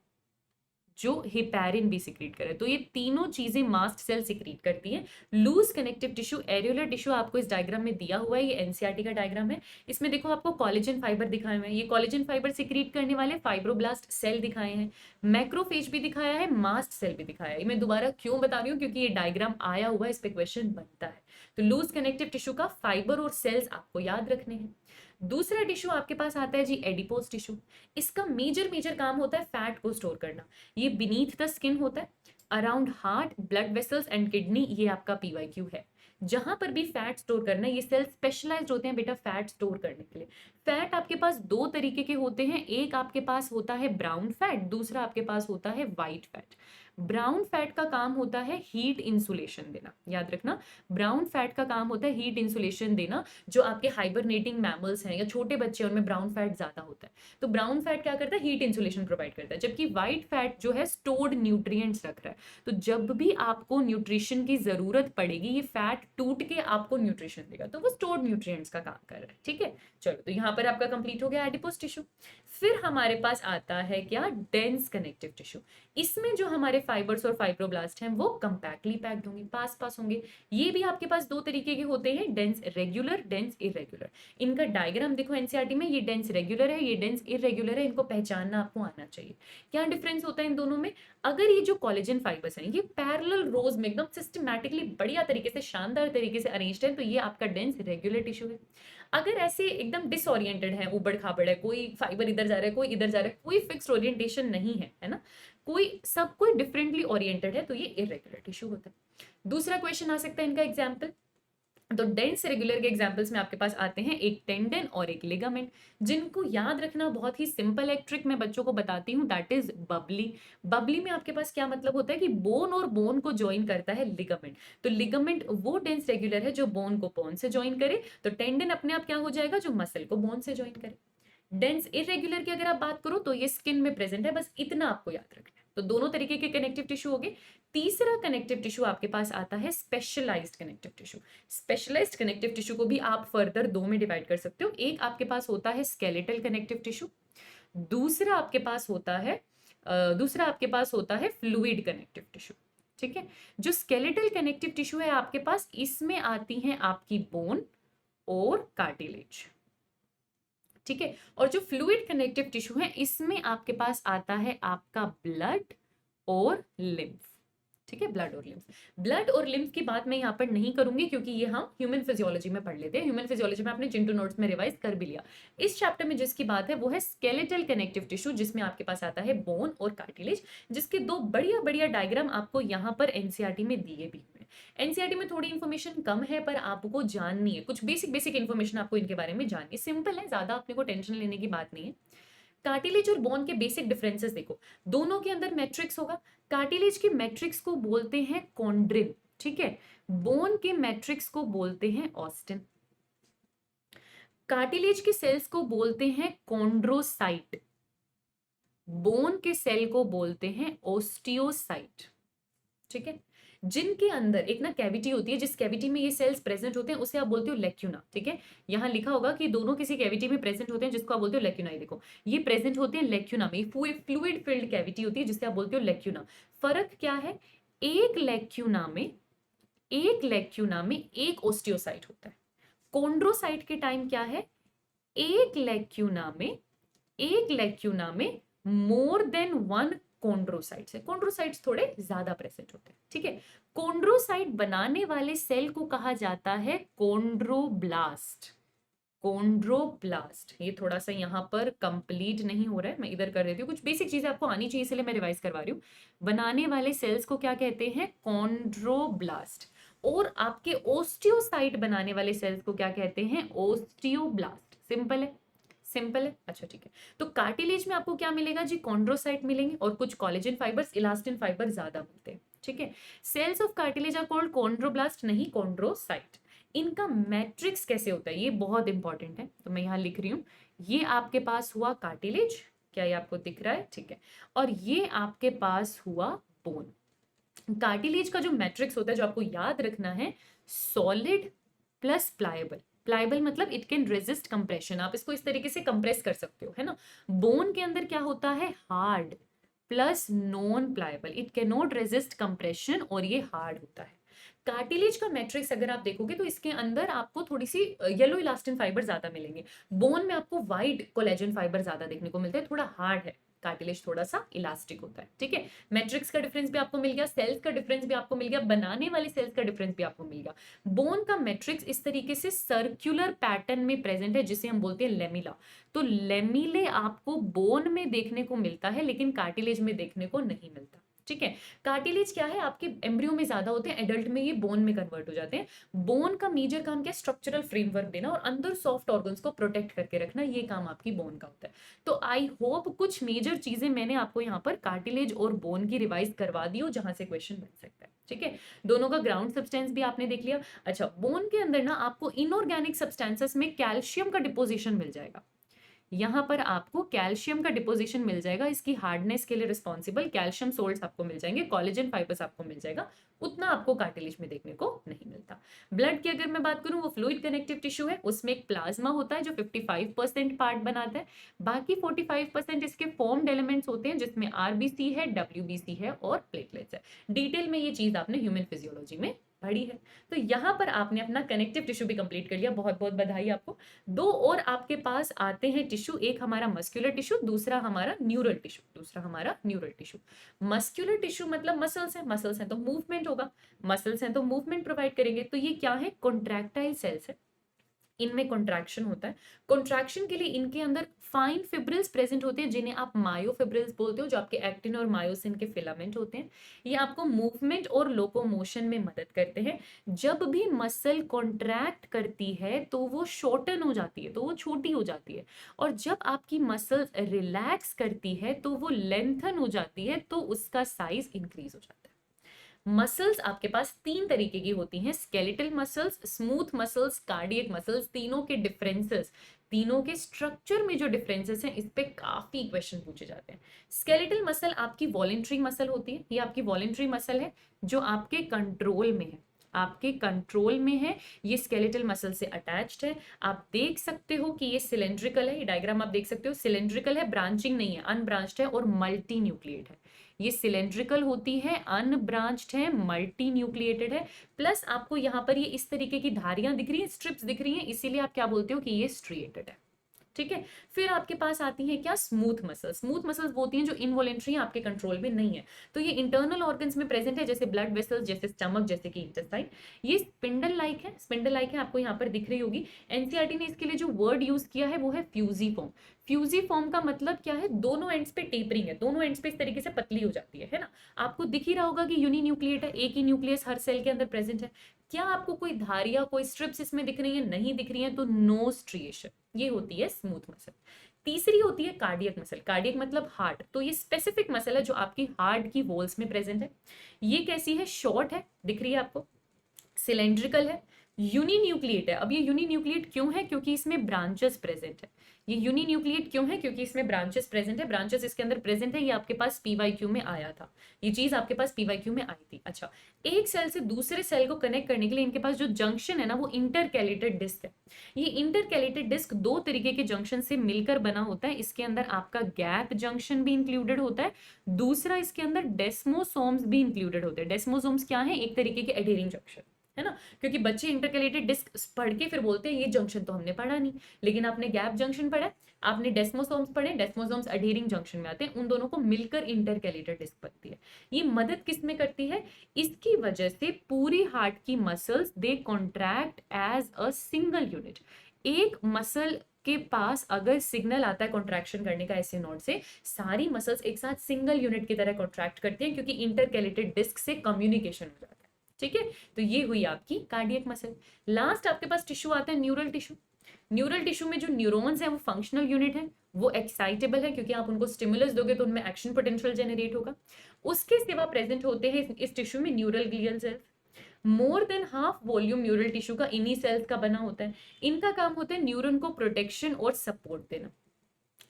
Speaker 1: जो हिपैरिन भी सिक्रीट करे। तो ये तीनों चीजें मास्ट सेल सिक्रीट करती हैं। Loose connective tissue, areolar tissue आपको इस डायग्राम में दिया हुआ है, ये एनसीईआरटी का डायग्राम है। इसमें देखो आपको कोलेजन फाइबर दिखाए हुए हैं, ये कोलेजन फाइबर सिक्रीट करने वाले फाइब्रोब्लास्ट सेल दिखाए हैं, मैक्रोफेज भी दिखाया है, मास्ट सेल भी दिखाया है। मैं दोबारा क्यों बता रही हूँ, क्योंकि ये डायग्राम आया हुआ है, इस पे क्वेश्चन बनता है। तो लूज कनेक्टिव टिश्यू का फाइबर और सेल्स आपको याद रखने हैं। दूसरा टिश्यू आपके पास आता है जी एडिपोज टिश्यू। इसका मेजर काम होता है फैट को स्टोर करना। ये बीनीथ द स्किन होता है, around heart, blood vessels and kidney, ये आपका पीवाईक्यू है। जहां पर भी फैट स्टोर करना है, ये सेल स्पेशलाइज्ड होते हैं बेटा फैट स्टोर करने के लिए। फैट आपके पास दो तरीके के होते हैं, एक आपके पास होता है ब्राउन फैट, दूसरा आपके पास होता है व्हाइट फैट। ब्राउन फैट का काम होता है हीट इंसुलेशन देना, याद रखना। ब्राउन फैट का काम होता है हीट इंसुलेशन देना। जो आपके हाइबरनेटिंग मैमल्स हैं या छोटे बच्चे हैं, उनमें ब्राउन फैट ज्यादा होता है, तो ब्राउन फैट क्या करता है, हीट इंसुलेशन प्रोवाइड करता है। जबकि व्हाइट फैट जो है स्टोर्ड न्यूट्रिएंट्स रख रहा है। तो जब भी आपको न्यूट्रिशन की जरूरत पड़ेगी, ये फैट टूट के आपको न्यूट्रिशन देगा, तो वो स्टोर्ड न्यूट्रिएंट्स का काम कर रहा है, ठीक है। चलो, तो यहाँ पर आपका कंप्लीट हो गया एडिपोज टिश्यू। फिर हमारे पास आता है क्या, डेंस कनेक्टिव टिश्यू। इसमें जो हमारे फाइबर्स और फाइब्रोब्लास्ट हैं वो कंपैक्टली पैक्ड होंगे, पास होंगे। ये भी आपके पास दो तरीके के होते हैं, डेंस रेगुलर, डेंस इरेगुलर। इनका डायग्राम देखो एनसीईआरटी में, ये डेंस रेगुलर है, ये डेंस इरेगुलर है। इनको पहचानना आपको आना चाहिए। क्या डिफरेंस होता है इन दोनों में, अगर ये जो कोलेजन फाइबर्स हैं ये पैरेलल रोज में एकदम सिस्टमैटिकली बढ़िया तरीके से, शानदार तरीके से अरेंज्ड है, तो ये आपका डेंस रेगुलर टिश्यू है। अगर ऐसे एकदम डिसओरिएंटेड है, उबड़ खाबड़ है, कोई फाइबर इधर जा रहा है, कोई इधर जा रहा है, कोई फिक्स्ड ओरिएंटेशन नहीं है, है ना, सब कोई डिफरेंटली ओरिएंटेड है, तो ये इरेगुलर टिश्यू होता है। दूसरा क्वेश्चन आ सकता है इनका एग्जाम्पल। तो डेंस रेगुलर के एग्जांपल्स में आपके पास आते हैं एक टेंडन और एक लिगामेंट, जिनको याद रखना बहुत ही सिंपल। एक ट्रिक मैं बच्चों को बताती हूँ, दैट इज बबली। बबली में आपके पास क्या मतलब होता है कि बोन और बोन को ज्वाइन करता है लिगामेंट। तो लिगामेंट वो डेंस रेगुलर है जो बोन को बोन से ज्वाइन करे, तो टेंडन अपने आप क्या हो जाएगा, जो मसल को बोन से ज्वाइन करे। डेंस इरेगुलर की अगर आप बात करो तो ये स्किन में प्रेजेंट है, बस इतना आपको याद रखना है। तो दोनों तरीके के कनेक्टिव टिश्यू हो गए। तीसरा कनेक्टिव टिश्यू आपके पास आता है specialised connective tissue. Specialised connective tissue को भी आप फर्दर दो में डिवाइड कर सकते हो। एक आपके पास होता है स्केलेटल कनेक्टिव टिश्यू, दूसरा आपके पास होता है फ्लूइड कनेक्टिव टिश्यू, ठीक है। जो स्केलेटल कनेक्टिव टिश्यू है आपके पास, इसमें आती हैं आपकी बोन और कार्टिलेज, ठीक है। और जो फ्लूइड कनेक्टिव टिश्यू है, इसमें आपके पास आता है आपका ब्लड और लिम्फ, ठीक है। ब्लड और लिम्फ, ब्लड और लिम्फ की बात मैं यहाँ पर नहीं करूंगी, क्योंकि ये हम ह्यूमन फिजियोलॉजी में पढ़ लेते हैं। ह्यूमन फिजियोलॉजी में आपने चिंटू नोट्स में रिवाइज कर भी लिया। इस चैप्टर में जिसकी बात है वो है स्केलेटल कनेक्टिव टिश्यू, जिसमें आपके पास आता है बोन और कार्टिलेज, जिसके दो बढ़िया बढ़िया डायग्राम आपको यहाँ पर एनसीईआरटी में दिए भी हुए। एनसीईआरटी में थोड़ी इन्फॉर्मेशन कम है, पर आपको जाननी है, कुछ बेसिक इन्फॉर्मेशन आपको इनके बारे में जाननी है। सिंपल है, ज्यादा अपने को टेंशन लेने की बात नहीं है। कार्टिलेज और बोन के बेसिक डिफरेंसेस देखो, दोनों के अंदर मैट्रिक्स होगा। कार्टिलेज के मैट्रिक्स को बोलते हैं कॉन्ड्रिन, ठीक है। बोन के मैट्रिक्स को बोलते हैं ऑस्टिन। कार्टिलेज के सेल्स को बोलते हैं कॉन्ड्रोसाइट, बोन के सेल को बोलते हैं ओस्टियोसाइट, ठीक है। जिनके अंदर एक ना कैविटी होती है, जिस कैविटी में ये सेल्स प्रेजेंट होते हैं उसे आप बोलते हो लेक्यूना, ठीक है। यहाँ लिखा होगा कि दोनों किसी कैविटी में प्रेजेंट होते हैं, जिसको आप बोलते हो लेक्यूना। ये देखो, ये प्रेजेंट होते हैं लेक्यूना में, फ्लूइड फिल्ड कैविटी होती है जिसे आप बोलते हो लेक्यूना। फर्क क्या है, एक लेक्यूना में एक ओस्टियोसाइट होता है। कॉन्ड्रोसाइट के टाइम क्या है, एक लेक्यूना में मोर देन वन कॉन्ड्रोसाइट्स है। कॉन्ड्रोसाइट्स थोड़े ज्यादा प्रेजेंट होते हैं, ठीक है। कॉन्ड्रोसाइट बनाने वाले सेल को कहा जाता है कॉन्ड्रोब्लास्ट। कॉन्ड्रोब्लास्ट, ये थोड़ा सा यहाँ पर कंप्लीट नहीं हो रहा है, मैं इधर कर देती हूँ, कुछ बेसिक चीजें आपको आनी चाहिए इसलिए मैं रिवाइज करवा रही हूँ। बनाने वाले सेल्स को क्या कहते हैं? कॉन्ड्रोब्लास्ट। और आपके ओस्टियोसाइट बनाने वाले सेल्स को क्या कहते हैं? ओस्टियोब्लास्ट। सिंपल है, सिंपल है। अच्छा ठीक है, तो कार्टिलेज में आपको क्या मिलेगा जी? कॉन्ड्रोसाइट मिलेंगे और कुछ कोलेजन फाइबर्स, इलास्टिन फाइबर ज्यादा मिलते हैं, ठीक है। Cells of cartilage are called chondroblast, नहीं कॉन्ड्रोसाइट। इनका मैट्रिक्स कैसे होता है ये बहुत इंपॉर्टेंट है, तो मैं यहाँ लिख रही हूँ। ये आपके पास हुआ कार्टिलेज, क्या ये आपको दिख रहा है? ठीक है। और ये आपके पास हुआ बोन। कार्टिलेज का जो मैट्रिक्स होता है जो आपको याद रखना है, सॉलिड प्लस प्लायबल। प्लायबल मतलब इट कैन रेजिस्ट कंप्रेशन, आप इसको इस तरीके से कंप्रेस कर सकते हो, है ना। बोन के अंदर क्या होता है? Hard plus non pliable, it can not resist compression और ये हार्ड होता है। कार्टिलेज का मैट्रिक्स अगर आप देखोगे तो इसके अंदर आपको थोड़ी सी येलो इलास्टिन फाइबर ज्यादा मिलेंगे। बोन में आपको व्हाइट कोलेजन फाइबर ज्यादा देखने को मिलते हैं, थोड़ा हार्ड है। कार्टिलेज थोड़ा सा इलास्टिक होता है, ठीक है। मैट्रिक्स का डिफरेंस भी आपको मिल गया, सेल्स का डिफरेंस भी आपको मिल गया, बनाने वाले सेल्स का डिफरेंस भी आपको मिल गया। बोन का मैट्रिक्स इस तरीके से सर्कुलर पैटर्न में प्रेजेंट है जिसे हम बोलते हैं लेमिला। तो लेमिले आपको बोन में देखने को मिलता है लेकिन कार्टिलेज में देखने को नहीं मिलता, ठीक है। कार्टिलेज क्या है? आपके एम्ब्रियो में ज्यादा होते हैं, एडल्ट में ये बोन में कन्वर्ट हो जाते हैं। बोन का मेजर काम क्या है? स्ट्रक्चरल फ्रेमवर्क देना और अंदर सॉफ्ट ऑर्गन्स को प्रोटेक्ट करके रखना, ये काम आपकी बोन का होता है। तो आई होप कुछ मेजर चीजें मैंने आपको यहाँ पर कार्टिलेज और बोन की रिवाइज करवा दी हो जहां से क्वेश्चन बन सकता है, ठीक है। दोनों का ग्राउंड सब्सटेंस भी आपने देख लिया। अच्छा, बोन के अंदर ना आपको इनऑर्गेनिक सब्सटेंसेस में कैल्शियम का डिपोजिशन मिल जाएगा। यहाँ पर आपको कैल्शियम का डिपोजिशन मिल जाएगा, इसकी हार्डनेस के लिए रिस्पॉन्सिबल कैल्शियम सोल्ट्स आपको मिल जाएंगे, कोलेजन फाइबर्स आपको मिल जाएगा। उतना आपको कार्टिलेज में देखने को नहीं मिलता। ब्लड की अगर मैं बात करूं, वो फ्लूइड कनेक्टिव टिश्यू है, उसमें एक प्लाज्मा होता है जो 55% पार्ट बनाता है, बाकी 45% इसके फॉर्म्ड एलिमेंट्स होते हैं जिसमें आरबीसी है, डब्ल्यूबीसी है और प्लेटलेट्स है। डिटेल में ये चीज आपने ह्यूमन फिजियोलॉजी में पढ़ी है। तो यहाँ पर आपने अपना कनेक्टिव टिश्यू भी कंप्लीट कर लिया, बहुत बहुत बधाई आपको। दो और आपके पास आते हैं टिश्यू, एक हमारा मस्कुलर टिश्यू, दूसरा हमारा न्यूरल टिश्यू। दूसरा हमारा न्यूरल टिश्यू। मस्कुलर टिश्यू मतलब मसल्स है, मसल्स हैं तो मूवमेंट होगा, मसल्स हैं तो मूवमेंट प्रोवाइड करेंगे। तो ये क्या है? कॉन्ट्रैक्टाइल सेल्स है, इनमें कॉन्ट्रैक्शन होता है। कॉन्ट्रैक्शन के लिए इनके अंदर फाइन फिब्रिल्स प्रेजेंट होते हैं जिन्हें आप मायोफिब्रिल्स बोलते हो, जो आपके एक्टिन और मायोसिन के फिलामेंट होते हैं। ये आपको मूवमेंट और लोकोमोशन में मदद करते हैं। जब भी मसल कॉन्ट्रैक्ट करती है तो वो शॉर्टन हो जाती है, तो वो छोटी हो जाती है, और जब आपकी मसल रिलैक्स करती है तो वो लेंथन हो जाती है, तो उसका साइज इंक्रीज हो जाता है। मसल्स आपके पास तीन तरीके की होती हैं, skeletal muscles, smooth muscles, cardiac muscles. तीनों के डिफरेंसेस, तीनों के स्ट्रक्चर में जो डिफरेंसेस हैं, इस पे काफी क्वेश्चन पूछे जाते हैं। स्केलेटल मसल आपकी वॉलेंट्री मसल होती है, ये आपकी वॉलेंट्री मसल है जो आपके कंट्रोल में है, आपके कंट्रोल में है, ये स्केलेटल मसल से अटैच्ड है। आप देख सकते हो कि ये सिलेंड्रिकल है, ये डायग्राम आप देख सकते हो, सिलेंड्रिकल है, ब्रांचिंग नहीं है, अनब्रांच्ड है और मल्टी न्यूक्लिएट है। ये सिलेंड्रिकल होती है, अनब्रांच्ड है, मल्टी न्यूक्लिएटेड है। प्लस आपको यहाँ पर ये इस तरीके की धारियां दिख रही हैं, स्ट्रिप्स दिख रही हैं, इसीलिए आप क्या बोलते हो कि ये स्ट्रिएटेड है, ठीक है। फिर आपके पास आती है क्या? Smooth muscles. स्मूथ मसल्स होती हैं जो इनवॉलेंट्री हैं, आपके कंट्रोल में नहीं है, तो ये इंटरनल ऑर्गन्स में प्रेजेंट है, जैसे ब्लड वेसल्स, जैसे स्टमक, जैसे कि इंटेस्टाइन। ये स्पिंडल लाइक है, स्पिंडल लाइक है, आपको यहाँ पर दिख रही होगी। एनसीईआरटी ने इसके लिए जो वर्ड यूज किया है वो है फ्यूजीफॉर्म। फ्यूजीफॉर्म का मतलब क्या है? दोनों एंड्स पे टेपरिंग है, दोनों एंड्स पे इस तरीके से पतली हो जाती है ना। आपको दिख ही रहा होगा कि यूनिन्यूक्लिएट है, एक ही न्यूक्लियस हर सेल के अंदर प्रेजेंट है। क्या आपको कोई धारियां, कोई स्ट्रिप्स इसमें दिख रही है? नहीं दिख रही है, तो नो स्ट्रिएशन। ये होती है स्मूथ मसल। तीसरी होती है कार्डियक मसल। कार्डियक मतलब हार्ट, तो ये स्पेसिफिक मसल है जो आपकी हार्ट की वॉल्स में प्रेजेंट है। ये कैसी है? शॉर्ट है, दिख रही है आपको, सिलेंड्रिकल है, यूनिन्यूक्लिएट है। अब ये यूनिन्यूक्लिएट क्यों है? क्योंकि इसमें ब्रांचेस प्रेजेंट है। ये यूनिन्यूक्लिएट क्यों है? क्योंकि इसमें ब्रांचेस प्रेजेंट है, ब्रांचेस इसके अंदर प्रेजेंट है। ये आपके पास पीवाईक्यू में आया था, ये चीज आपके पास पीवाईक्यू में आई थी। अच्छा, एक सेल से दूसरे सेल को कनेक्ट करने के लिए इनके पास जो जंक्शन है ना, वो इंटरकैलेटेड डिस्क है। ये इंटरकैलेटेड डिस्क दो तरीके के जंक्शन से मिलकर बना होता है। इसके अंदर आपका गैप जंक्शन भी इंक्लूडेड होता है, दूसरा इसके अंदर डेस्मोसोम्स भी इंक्लूडेड होते हैं। डेस्मोसोम्स क्या है? एक तरीके के एडहेरिंग जंक्शन, है ना, क्योंकि बच्चे इंटरकैलेटेड डिस्क पढ़ के फिर बोलते हैं ये जंक्शन तो हमने पढ़ा नहीं, लेकिन आपने गैप जंक्शन पढ़ा है, आपने डेस्मोसोम्स पढ़े, डेस्मोसोम्स अडहेरिंग जंक्शन में आते हैं, उन दोनों को मिलकर इंटरकैलेटेड डिस्क बनती है। ये मदद किस में करती है, इसकी वजह से पूरी हार्ट की muscles they contract as a single unit. एक मसल के पास अगर सिग्नल आता है कॉन्ट्रैक्शन करने का ऐसे नोड से, सारी मसल्स एक साथ सिंगल यूनिट की तरह कॉन्ट्रैक्ट करती हैं, क्योंकि इंटरकैलेटेड डिस्क से कम्युनिकेशन हो जाता है। ठीक है, तो ये हुई आपकी कार्डियक मसल। लास्ट आपके पास टिश्यू आता है न्यूरल टिश्यू। न्यूरल टिश्यू में जो न्यूरॉन्स हैं वो फंक्शनल यूनिट है, वो एक्साइटेबल है, क्योंकि आप उनको स्टिमुलस दोगे तो उनमें एक्शन पोटेंशियल जनरेट होगा। उसके सिवा प्रेजेंट होते हैं इस टिश्यू में neural glial cells. More than half volume neural tissue का इन्हीं सेल्स का बना होता है। इनका काम होता है न्यूरॉन को प्रोटेक्शन और सपोर्ट देना,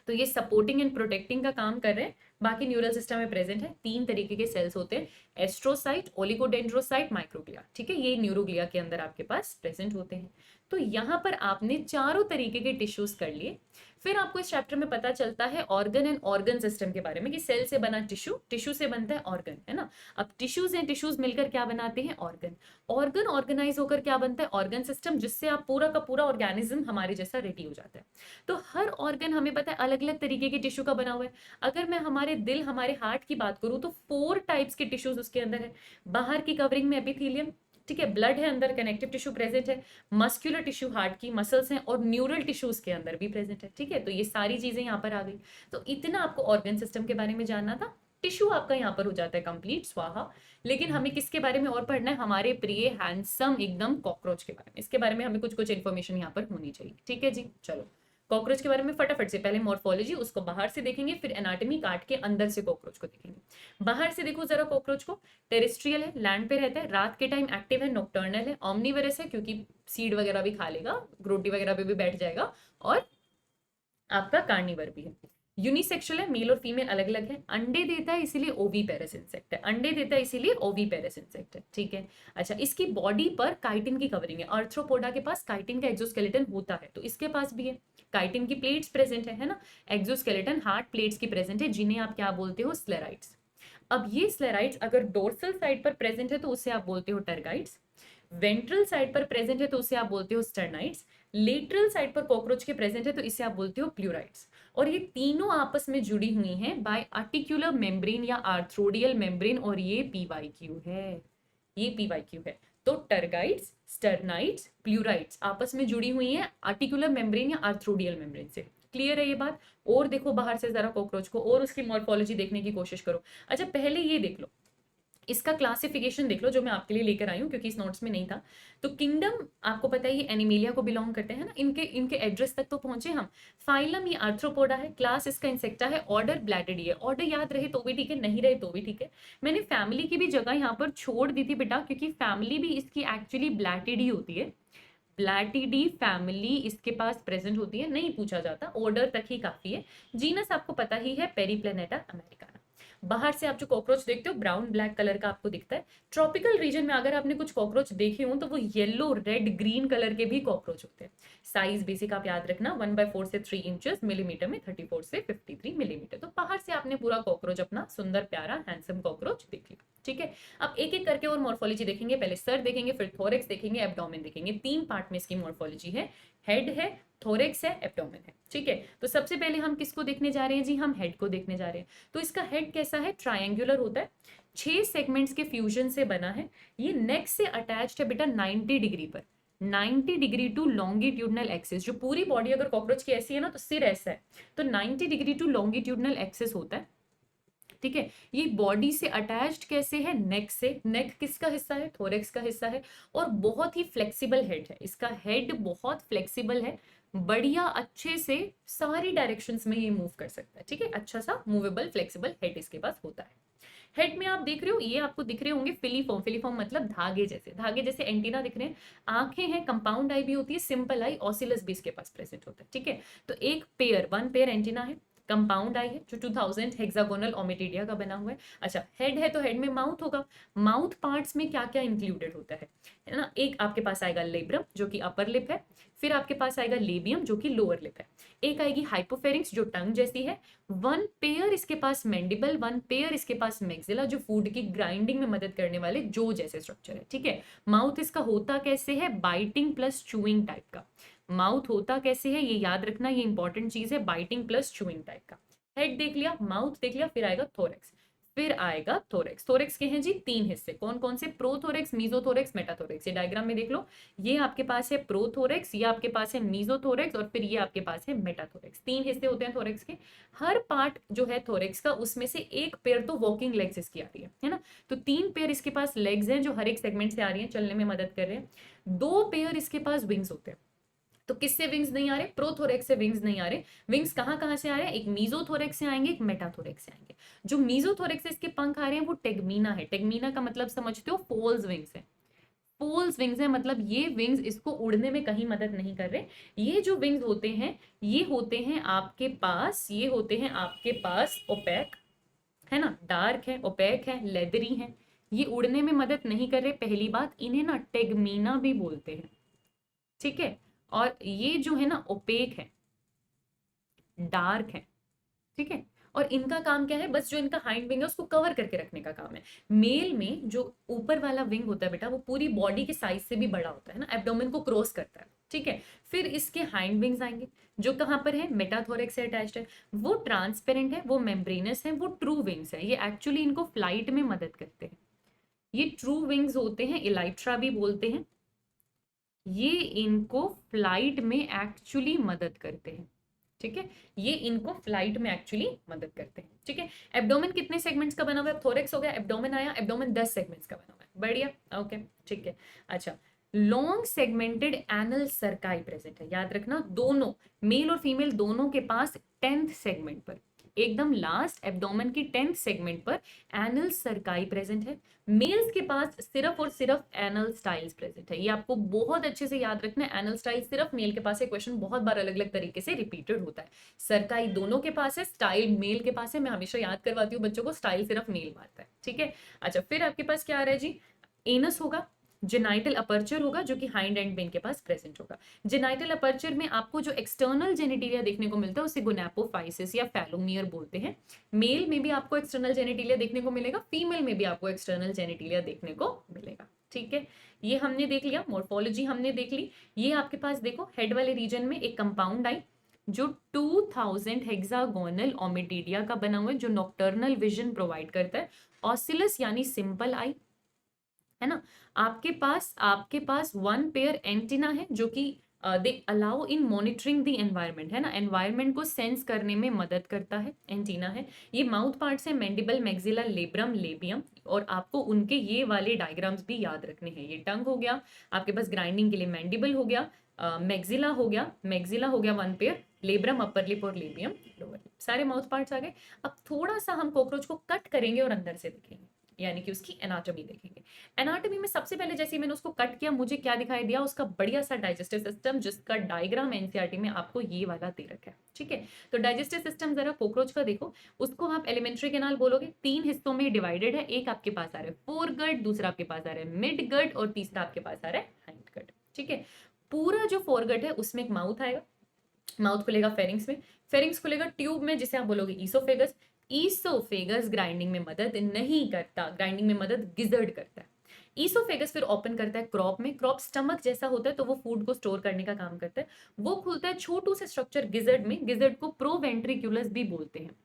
Speaker 1: तो ये सपोर्टिंग एंड प्रोटेक्टिंग का काम कर रहे हैं। बाकी न्यूरल सिस्टम में प्रेजेंट है, 3 तरीके के सेल्स होते हैं, एस्ट्रोसाइट, ओलिगोडेंड्रोसाइट, माइक्रोग्लिया। ठीक है, ये न्यूरोग्लिया के अंदर आपके पास प्रेजेंट होते हैं। तो यहाँ पर आपने चारों तरीके के टिश्यूज कर लिए। फिर आपको इस चैप्टर में पता चलता है ऑर्गन एंड ऑर्गन सिस्टम के बारे में, कि सेल से बना टिश्यू, टिश्यू से बनता है ऑर्गन, है ना। अब टिश्यूज हैं, टिश्यूज मिलकर क्या बनाते हैं, ऑर्गन। ऑर्गन ऑर्गेनाइज होकर क्या बनता है, ऑर्गन सिस्टम, जिससे आप पूरा का पूरा ऑर्गेनिज्म हमारे जैसा रेडी हो जाता है। तो हर ऑर्गन हमें पता है अलग अलग तरीके के टिश्यू का बना हुआ है। अगर मैं हमारे दिल, हमारे हार्ट की बात करूं तो 4 टाइप्स के टिश्यूज उसके अंदर है। बाहर की कवरिंग में एपिथेलियम, ठीक है, ब्लड है अंदर, कनेक्टिव टिश्यू प्रेजेंट है, मस्कुलर टिश्यू हार्ट की मसल्स हैं, और न्यूरल टिश्यूज के अंदर भी प्रेजेंट है। ठीक है, तो ये सारी चीजें यहाँ पर आ गई। तो इतना आपको ऑर्गन सिस्टम के बारे में जानना था। टिश्यू आपका यहाँ पर हो जाता है कंप्लीट, स्वाहा। लेकिन हमें किसके बारे में और पढ़ना है, हमारे प्रिय हैंडसम एकदम कॉकरोच के बारे में। इसके बारे में हमें कुछ कुछ इन्फॉर्मेशन यहाँ पर होनी चाहिए। ठीक है जी, चलो कॉकरोच के बारे में फटाफट से, पहले मॉर्फोलॉजी, उसको बाहर से देखेंगे, फिर एनाटॉमी काट के अंदर से कॉकरोच को देखेंगे। बाहर से देखो जरा कॉकरोच को, टेरेस्ट्रियल है, लैंड पे रहता है, रात के टाइम एक्टिव है, नॉक्टर्नल है, ऑमनीवरस है, क्योंकि सीड वगैरह भी खा लेगा, रोटी वगैरह पे भी बैठ जाएगा, और आपका कार्निवर भी है। यूनिसेक्सुअल है, मेल और फीमेल अलग अलग है, अंडे देता है इसीलिए ओवी पेरस इंसेक्ट है, अंडे देता है इसीलिए ओवी पेरस इंसेक्ट है। ठीक है, अच्छा, इसकी बॉडी पर काइटिन की कवरिंग है। आर्थ्रोपोडा के पास काइटिन का एक्सोस्केलेटन होता है, तो इसके पास भी है। काइटिन की प्लेट्स प्रेजेंट है ना, एक्सोस्केलेटन हार्ड प्लेट्स की प्रेजेंट है, जिन्हें आप क्या बोलते हो, स्लेराइड्स। अब ये स्लेराइड्स अगर डोर्सल साइड पर प्रेजेंट है तो उसे आप बोलते हो टर्गाइड्स, वेंट्रल साइड पर प्रेजेंट है तो उसे आप बोलते हो स्टर्नाइड्स, लेटरल साइड पर कॉकरोच के प्रेजेंट है तो इसे आप बोलते हो प्लूराइड्स। और ये तीनों आपस में जुड़ी हुई हैं बाय आर्टिकुलर मेम्ब्रेन या आर्थ्रोडियल मेम्ब्रेन, और ये पीवाईक्यू है, ये पीवाईक्यू है। तो टर्गाइड्स, स्टर्नाइड्स, प्लूराइड्स आपस में जुड़ी हुई हैं आर्टिकुलर मेम्ब्रेन या आर्थ्रोडियल मेम्ब्रेन से। क्लियर है ये बात। और देखो बाहर से जरा कॉकरोच को, और उसकी मॉर्फोलॉजी देखने की कोशिश करो। अच्छा, पहले ये देख लो, इसका क्लासिफिकेशन देख लो, जो मैं आपके लिए लेकर आई हूँ क्योंकि इस नोट्स में नहीं था। तो किंगडम आपको पता है ये एनिमेलिया को बिलोंग करते हैं ना, इनके इनके एड्रेस तक तो पहुंचे हम। फाइलम ये आर्थ्रोपोडा है, क्लास इसका इंसेक्टा है, ऑर्डर ब्लैटिडी है। ऑर्डर याद रहे तो भी ठीक है, नहीं रहे तो भी ठीक है। मैंने फैमिली की भी जगह यहाँ पर छोड़ दी थी बेटा, क्योंकि फैमिली भी इसकी एक्चुअली ब्लैटिडी होती है। ब्लैटिडी फैमिली इसके पास प्रेजेंट होती है, नहीं पूछा जाता, ऑर्डर तक ही काफी है। जीनस आपको पता ही है, पेरीप्लेनेटा अमेरिकाना। बाहर से आप जो कॉकरोच देखते हो ब्राउन ब्लैक कलर का आपको दिखता है। ट्रॉपिकल रीजन में अगर आपने कुछ कॉकरोच देखे हो तो वो येलो, रेड, ग्रीन कलर के भी कॉकरोच होते हैं। साइज बेसिक आप याद रखना, 1/4 से 3 इंचेस, मिलीमीटर में 34 से 53 मिलीमीटर। तो बाहर से आपने पूरा कॉकरोच अपना सुंदर प्यारा हैंडसम कॉकरोच देख लिया। ठीक है, अब एक एक करके और मॉर्फोलॉजी देखेंगे। पहले सर देखेंगे, फिर थोरेक्स देखेंगे, एब्डोमेन देखेंगे। 3 पार्ट में इसकी मॉर्फोलॉजी है, हेड है, थोरेक्स है, एब्डोमेन है। ठीक है, तो सबसे पहले हम किसको देखने जा रहे हैं जी, हम हेड को देखने जा रहे हैं। तो इसका हेड कैसा है, ट्रायंगुलर होता है, 6 सेगमेंट्स के फ्यूजन से बना है। ये नेक से अटैच्ड है बेटा 90 डिग्री पर, 90 डिग्री टू लॉन्गिट्यूडनल एक्सिस। जो पूरी बॉडी अगर कॉकरोच की ऐसी है ना तो सिर ऐसा है, तो 90 डिग्री टू लॉन्गिट्यूडनल एक्सिस होता है। ठीक है, ये बॉडी से अटैच्ड कैसे है, नेक से। नेक किसका हिस्सा है, थोरेक्स का हिस्सा है। और बहुत ही फ्लेक्सिबल हेड है, इसका हेड बहुत फ्लेक्सिबल है, बढ़िया अच्छे से सारी डायरेक्शंस में ये मूव कर सकता है। ठीक है, अच्छा सा मूवेबल फ्लेक्सिबल हेड इसके पास होता है। हेड में आप देख रहे हो, ये आपको दिख रहे होंगे फिलीफॉर्म, फिलीफॉर्म मतलब धागे जैसे, धागे जैसे एंटीना दिख रहे हैं। आंखें हैं, कंपाउंड आई भी होती है, सिंपल आई, ऑसिलस भी इसके पास प्रेजेंट होता है। ठीक है, तो एक पेयर, 1 पेयर एंटीना है, कंपाउंड आई है जो 2000 हेक्सागोनल ओमेटिडिया का बना हुआ है। अच्छा, हेड है तो हेड में माउथ होगा। माउथ पार्ट्स में क्या क्या इंक्लूडेड होता है ना? एक आपके पास आएगा लेब्रम जो कि अपर लिप है, फिर आपके पास आएगा लेबियम जो कि लोअर लिप है, एक आएगी हाइपोफेरिंक्स जो टंग जैसी है, वन पेयर इसके पास मैंडिबल, वन पेयर इसके पास मैक्सिला जो फूड की ग्राइंडिंग में मदद करने वाले जो जैसे स्ट्रक्चर है। ठीक है, माउथ इसका होता कैसे है? बाइटिंग प्लस चूइंग टाइप का। माउथ होता कैसे है ये याद रखना, ये इंपॉर्टेंट चीज है, बाइटिंग प्लस चूइंग टाइप का। हेड देख लिया, माउथ देख लिया, फिर आएगा थोरेक्स, फिर आएगा थोरेक्स। थोरेक्स के हैं जी तीन हिस्से, कौन कौन से? Prothorax, mesothorax, metathorax. ये डायग्राम में देख लो, ये आपके पास है प्रोथोरेक्स, ये आपके पास है मीजोथोरेक्स और फिर ये आपके पास है मेटाथोरेक्स। तीन हिस्से होते हैं थोरेक्स के। हर पार्ट जो है थोरेक्स का उसमें से एक पेयर तो वॉकिंग लेग्स इसकी आती है ना? तो तीन पेयर इसके पास लेग्स हैं जो हर एक सेगमेंट से आ रही हैं, चलने में मदद कर रहे हैं। दो पेयर इसके पास विंग्स होते हैं। तो किससे विंग्स नहीं आ रहे? प्रोथोरेक्स से विंग्स नहीं आ रहे। विंग्स कहाँ कहाँ से आ रहे हैं? एक मीजोथोरेक्स से आएंगे, एक मेटाथोरेक्स से आएंगे। जो मीजोथोरेक्स से इसके पंख आ रहे हैं वो टेगमीना है। टेगमीना का मतलब समझते हो? फोल्स विंग्स है। फोल्स विंग्स है मतलब ये विंग्स इसको उड़ने में कहीं मदद नहीं कर रहे। ये जो विंग्स होते हैं ये होते हैं आपके पास, ये होते हैं आपके पास ओपेक, है ना? डार्क है, ओपेक है, लेदरी है। ये उड़ने में मदद नहीं कर रहे। पहली बात, इन्हें ना टेगमीना भी बोलते हैं। ठीक है, और ये जो है ना ओपेक है, डार्क है। ठीक है, और इनका काम क्या है? बस जो इनका हाइंड विंग है उसको कवर करके रखने का काम है। मेल में जो ऊपर वाला विंग होता है बेटा वो पूरी बॉडी के साइज से भी बड़ा होता है ना, एब्डोमेन को क्रॉस करता है। ठीक है, फिर इसके हाइंड विंग्स आएंगे जो कहाँ पर है? मेटाथोरेक्स से अटैच्ड है। वो ट्रांसपेरेंट है, वो मेम्ब्रेनस है, वो ट्रू विंग्स है। ये एक्चुअली इनको फ्लाइट में मदद करते हैं। ये ट्रू विंग्स होते हैं, इलाइट्रा भी बोलते हैं। ये इनको फ्लाइट में एक्चुअली मदद करते हैं। ठीक है, ये इनको फ्लाइट में एक्चुअली मदद करते हैं। ठीक है, एब्डोमेन कितने सेगमेंट्स का बना हुआ है? थोरेक्स हो गया, एब्डोमेन आया, एब्डोमेन 10 सेगमेंट्स का बना हुआ है। बढ़िया, ओके, ठीक है। अच्छा, लॉन्ग सेगमेंटेड एनल सर्काई प्रेजेंट है, याद रखना। दोनों मेल और फीमेल दोनों के पास 10th सेगमेंट पर, एकदम लास्ट एब्डोमेन की 10th सेगमेंट पर एनल सर्काई प्रेजेंट है। मेल्स के पास सिर्फ और सिर्फ एनल स्टाइल्स प्रेजेंट है। ये आपको बहुत अच्छे से याद रखना है। एनल स्टाइल सिर्फ मेल के पास है, क्वेश्चन बहुत बार अलग अलग तरीके से रिपीटेड होता है। सरकाई दोनों के पास है, स्टाइल मेल के पास है। मैं हमेशा याद करवाती हूँ बच्चों को, स्टाइल सिर्फ मेल मारता है। ठीक है, अच्छा, फिर आपके पास क्या आ रहा है जी? एनस होगा, जेनाइटल अपर्चर होगा जो कि हाइंड एंड में इनके पास प्रेजेंट होगा। जेनाइटल अपर्चर में आपको जो एक्सटर्नल जेनेटिलिया देखने को मिलता है उसे गोनेपोफाइसिस या फैलोमियर बोलते हैं। मेल में भी आपको एक्सटर्नल जेनेटिलिया देखने को मिलेगा, फीमेल में भी आपको एक्सटर्नल जेनेटिलिया देखने को मिलेगा। ठीक है, ये हमने देख लिया, मोर्फोलॉजी हमने देख ली। ये आपके पास देखो हेड वाले रीजन में एक कंपाउंड आई जो 2000 हेक्सागोनल ओमेटिडिया का बना हुआ है, जो नॉक्टर्नल विजन प्रोवाइड करता है। ऑसिलस यानी सिंपल आई, है ना? आपके पास वन पेयर एंटीना है जो कि they allow in monitoring the environment, है ना? एनवायरनमेंट को सेंस करने में मदद करता है, एंटीना है। ये माउथ पार्ट्स है, मैंडिबल, मैक्सिला, लेब्रम, लेबियम। और आपको उनके ये वाले डायग्राम्स भी याद रखने हैं। ये टंग हो गया, आपके पास ग्राइंडिंग के लिए मैंडिबल हो गया, मैक्सिला हो गया, मैक्सिला हो गया one pair, labrum upper lip और लेबियम लोअर लिप। सारे माउथ पार्ट्स आ गए। अब थोड़ा सा हम कॉकरोच को कट करेंगे और अंदर से देखेंगे, यानी कि उसकी एनाटॉमी देखेंगे। एनाटॉमी में सबसे पहले जैसे ही मैंने उसको कट किया मुझे क्या दिखाई दिया? उसका बढ़िया सा डाइजेस्टिव सिस्टम, जिसका डायग्राम एनसीईआरटी में आपको ये वाला दे रखा है। ठीक है, तो डाइजेस्टिव सिस्टम जरा कॉकरोच का देखो। उसको आप एलिमेंट्री कैनाल बोलोगे। तीन हिस्सों में डिवाइडेड है, एक आपके पास आ रहा है फोर गट, दूसरा आपके पास आ रहा है मिड गट और तीसरा आपके पास आ रहा है हाइंड गट। ठीक है, पूरा जो फोर गट है उसमें एक माउथ आएगा, माउथ खुलेगा फेरिंग्स में, फेरिंग्स खुलेगा ट्यूब में जिसे आप बोलोगे ईसोफेगस। ईसोफेगस ग्राइंडिंग में मदद नहीं करता, ग्राइंडिंग में मदद गिजर्ड करता है। ईसोफेगस फिर ओपन करता है क्रॉप में, क्रॉप स्टमक जैसा होता है तो वो फूड को स्टोर करने का काम करता है। वो खुलता है छोटू से स्ट्रक्चर गिजर्ड में, गिजर्ड को प्रोवेंट्रिकुलस भी बोलते हैं,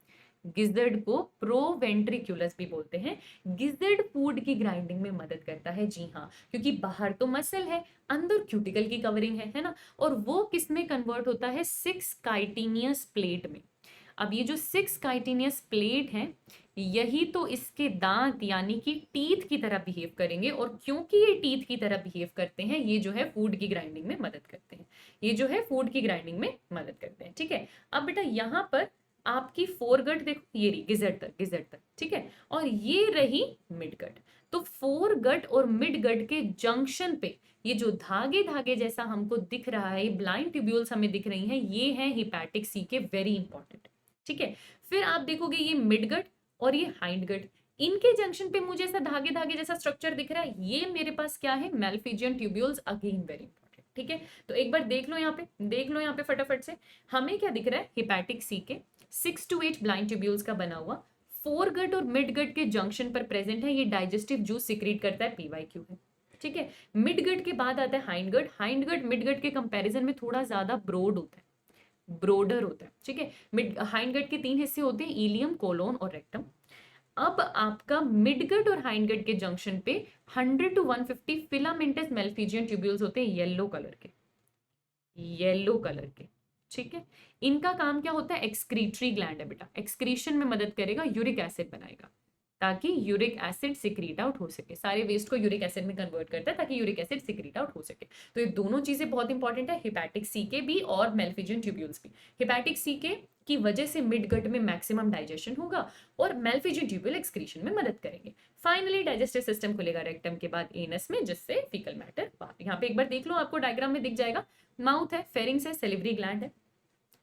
Speaker 1: गिजर्ड को प्रोवेंट्रिकुलस भी बोलते हैं। गिजर्ड फूड की ग्राइंडिंग में मदद करता है, जी हाँ, क्योंकि बाहर तो मसल है, अंदर क्यूटिकल की कवरिंग है ना? और वो किस में कन्वर्ट होता है? 6 काइटिनियस प्लेट में। अब ये जो 6 काइटिनियस प्लेट है यही तो इसके दांत यानी कि टीथ की तरह बिहेव करेंगे, और क्योंकि ये टीथ की तरह बिहेव करते हैं ये जो है फूड की ग्राइंडिंग में मदद करते हैं, ये जो है फूड की ग्राइंडिंग में मदद करते हैं। ठीक है, अब बेटा यहाँ पर आपकी फोरगट देखो, ये रही गिजर्ड तक, गिजर्ड तक। ठीक है, और ये रही मिडगट। तो फोरगट और मिडगट के जंक्शन पे ये जो धागे धागे जैसा हमको दिख रहा है, ब्लाइंड ट्यूब्यूल्स हमें दिख रही हैं, ये हैं हिपैटिक सी के, वेरी इंपॉर्टेंट। ठीक है। फिर आप देखोगे ये मिड गट और ये हाइंड गट, इनके जंक्शन पे मुझे ऐसा धागे धागे जैसा स्ट्रक्चर दिख रहा है, ये मेरे पास क्या है, मेलफिजियन ट्यूब्यूल्स, अगेन वेरी इंपॉर्टेंट। ठीक है, तो एक बार देख लो यहाँ पे, देख लो यहाँ पे फटाफट से, हमें क्या दिख रहा है, हिपैटिक सी के 6 to 8 ब्लाइंड ट्यूब्यूल्स का बना हुआ, फोर गट और मिड गट के जंक्शन पर प्रेजेंट है, ये डाइजेस्टिव जूस सिक्रीट करता है, पीवाईक्यू है। ठीक है, मिड गट के बाद आता है hind gut, hind gut mid gut के कंपैरिजन में थोड़ा ज्यादा ब्रॉड होता है, ब्रोडर होता है। ठीक है, मिड हाइंड गट के 3 हिस्से होते हैं, इलियम, कोलोन और रेक्टम। अब आपका मिडगट और हाइंडगट के जंक्शन पे 100 to 150 फिलामेंटस मेलफिजियन ट्यूब्यूल्स होते हैं, येलो कलर के, येलो कलर के। ठीक है, इनका काम क्या होता है, एक्सक्रीटरी ग्लैंड है बेटा, एक्सक्रीशन में मदद करेगा, यूरिक एसिड बनाएगा ताकि यूरिक एसिड सिक्रीट आउट हो सके, सारे वेस्ट को यूरिक एसिड में कन्वर्ट करता है ताकि यूरिक एसिड सिक्रीट आउट हो सके। तो ये दोनों चीजें बहुत इंपॉर्टेंट है, हिपैटिक सीके भी और मेलफिजियन ट्यूब्यूल्स भी। हिपैटिक सीके की वजह से मिड गट में मैक्सिमम डाइजेशन होगा और मेलफिजियन ट्यूब्यूल एक्सक्रीशन में मदद करेंगे। फाइनली डाइजेस्टिव सिस्टम खुलेगा रेक्टम के बाद एनस में, जिससे फीकल मैटर बाहर। यहाँ पे एक बार देख लो, आपको डायग्राम में दिख जाएगा, माउथ है, फेरिंग्स है, सेलिवरी ग्लैंड है,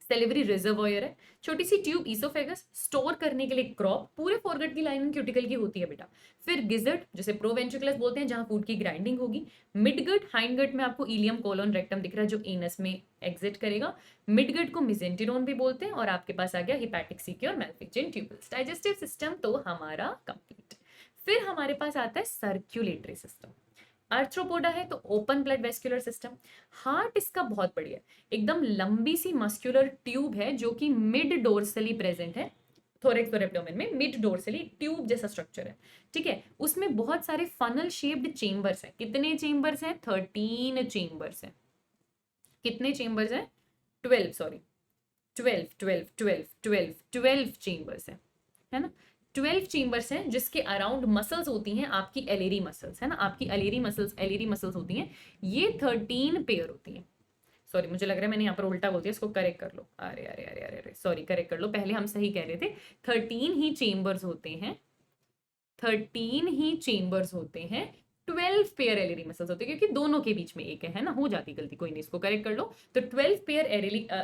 Speaker 1: सेलिवरी रिजर्वॉयर है, छोटी सी ट्यूब ईसोफेगस, स्टोर करने के लिए क्रॉप, पूरे फॉरगट की लाइनिंग क्यूटिकल की होती है बेटा। फिर गिजर्ट जिसे प्रोवेंट्रिकुलस बोलते हैं, जहां फूड की ग्राइंडिंग होगी। मिडगट हाइंडगट में आपको इलियम, कोलोन, रेक्टम दिख रहा है जो एनस में एग्जिट करेगा। मिडगट को मिजेंटेरोन भी बोलते हैं। और आपके पास आ गया हिपैटिक सीके और मेलफिजियन ट्यूबल्स। डाइजेस्टिव सिस्टम तो हमारा कंप्लीट। फिर हमारे पास आता है सर्क्यूलेटरी सिस्टम। आर्थ्रोपोडा है तो open blood vascular system. Heart इसका बहुत बढ़िया है, एकदम लंबी सी मस्कुलर ट्यूब है जो कि मिड डोर्सली प्रेजेंट है, थोरेक्स और एब्डोमेन में मिड डोर्सली ट्यूब जैसा स्ट्रक्चर है। ठीक है, उसमें बहुत सारे फनल शेप्ड चेंबर्स हैं। कितने चेंबर्स हैं, 13 चेंबर्स हैं। कितने चेंबर्स हैं, 12, सॉरी 12 चेंबर्स हैं, है ना। 12 चेंबर्स हैं जिसके अराउंड मसल्स होती हैं आपकी एलेरी मसल्स, है ना, आपकी एलेरी मसल्स होती हैं। ये 13 पेयर होती हैं। सॉरी, मुझे लग रहा है मैंने यहाँ पर उल्टा बोल दिया, इसको करेक्ट कर लो। अरे अरे अरे अरे अरे सॉरी, करेक्ट कर लो, पहले हम सही कह रहे थे। 13 ही चेंबर्स होते हैं, 13 ही चेंबर्स होते हैं, 12 पेयर एलेरी मसल्स होते हैं, क्योंकि दोनों के बीच में एक है ना, हो जाती गलती, कोई नहीं, इसको करेक्ट कर लो। तो 12 पेयर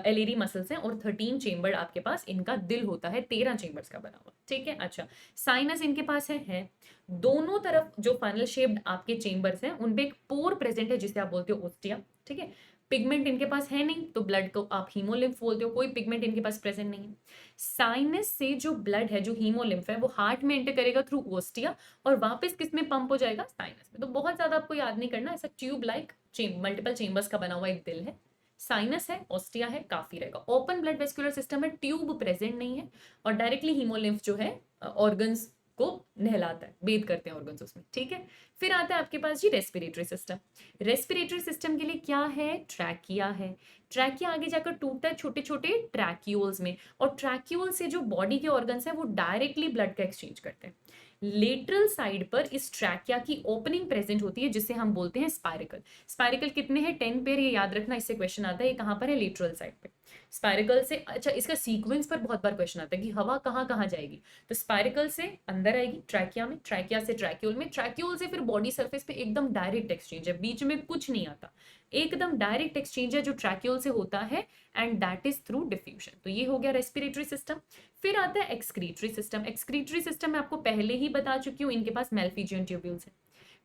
Speaker 1: एलेरी मसल्स हैं और 13 चेंबर आपके पास इनका दिल होता है, 13 चेंबर्स का बना हुआ। ठीक है, अच्छा, साइनस इनके पास है। दोनों तरफ जो फनल शेप्ड आपके चेंबर्स हैं उनपे एक पोर प्रेजेंट है जिसे आप बोलते हो ओस्टिया। ठीक है, पिगमेंट इनके पास है नहीं, तो ब्लड को आप हीमोलिम्फ बोलते हो, कोई पिगमेंट इनके पास प्रेजेंट नहीं है। साइनस से जो ब्लड है, जो हीमोलिम्फ है, वो हार्ट में एंटर करेगा थ्रू ओस्टिया और वापस किस में पंप हो जाएगा, साइनस में। तो बहुत ज्यादा आपको याद नहीं करना, ऐसा ट्यूब लाइक मल्टीपल चेंबर्स का बना हुआ एक दिल है, साइनस है, ऑस्टिया है, काफी रहेगा। ओपन ब्लड वेस्कुलर सिस्टम है, ट्यूब प्रेजेंट नहीं है और डायरेक्टली हीमोलिम्फ जो है ऑर्गन्स को नहलाता है, बेद करते हैं ऑर्गन्स उसमें। ठीक है, फिर आता है आपके पास जी रेस्पिरेटरी सिस्टम। रेस्पिरेटरी सिस्टम के लिए क्या है, ट्रैकिया है। ट्रैकिया आगे जाकर टूटता है छोटे छोटे ट्रैक्यूल्स में, और ट्रैक्यूल से जो बॉडी के ऑर्गन्स है वो डायरेक्टली ब्लड का एक्सचेंज करते हैं। लेटरल साइड पर इस ट्रैकिया की ओपनिंग प्रेजेंट होती है जिसे हम बोलते हैं स्पाइरिकल। स्पाइरिकल कितने हैं, 10 पेयर, ये याद रखना, इससे क्वेश्चन आता है। ये कहां पर है, लेटरल साइड पे स्पाइरिकल से। अच्छा, इसका सीक्वेंस पर बहुत बार क्वेश्चन आता है कि हवा कहाँ कहाँ जाएगी, तो स्पाइरिकल से अंदर आएगी ट्रैकिया में, ट्रैकिया से ट्रैक्यूल में, ट्रैक्यूल से फिर बॉडी सरफेस पे एकदम डायरेक्ट एक्सचेंज है, बीच में कुछ नहीं आता, एकदम डायरेक्ट एक्सचेंज है जो ट्रैक्यूल से होता है, and that is through diffusion. तो ये हो गया रेस्पिरेटरी सिस्टम। फिर आता है एक्सक्रीटरी सिस्टम। एक्सक्रीटरी सिस्टम मैं आपको पहले ही बता चुकी हूँ, इनके पास मेलफिजियन ट्यूब्यूल्स है।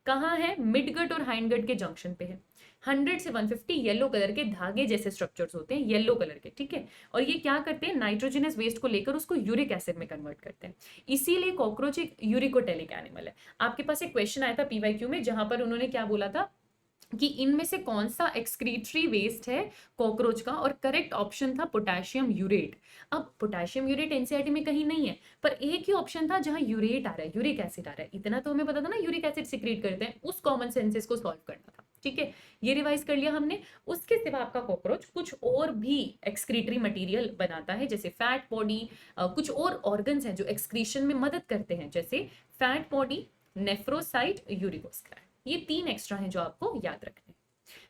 Speaker 1: कहाँ है, मिडगट और हाइंडगट के जंक्शन पे है। 100 से 150 येलो कलर के धागे जैसे स्ट्रक्चर्स होते हैं, येलो कलर के। ठीक है, और ये क्या करते हैं, नाइट्रोजनस वेस्ट को लेकर उसको यूरिक एसिड में कन्वर्ट करते हैं। इसीलिए कॉकरोच एक यूरिकोटेलिक एनिमल है। आपके पास एक क्वेश्चन आया था पीवाईक्यू में, जहां पर उन्होंने क्या बोला था कि इनमें से कौन सा एक्सक्रीटरी वेस्ट है कॉकरोच का, और करेक्ट ऑप्शन था पोटेशियम यूरेट। अब पोटेशियम यूरेट एनसीईआरटी में कहीं नहीं है, पर एक ही ऑप्शन था जहां यूरेट आ रहा है, यूरिक एसिड आ रहा है, इतना तो हमें पता था ना, यूरिक एसिड सिक्रीट करते हैं, उस कॉमन सेंसेस को सॉल्व करना था। ठीक है, ये रिवाइज कर लिया हमने। उसके सिवा आपका कॉकरोच कुछ और भी एक्सक्रीटरी मटेरियल बनाता है, जैसे फैट बॉडी, कुछ और ऑर्गन्स हैं जो एक्सक्रीशन में मदद करते हैं, जैसे फैट बॉडी, नेफ्रोसाइट, यूरिकोस्क्राइड। ये 3 एक्स्ट्रा हैं जो आपको याद रखने हैं।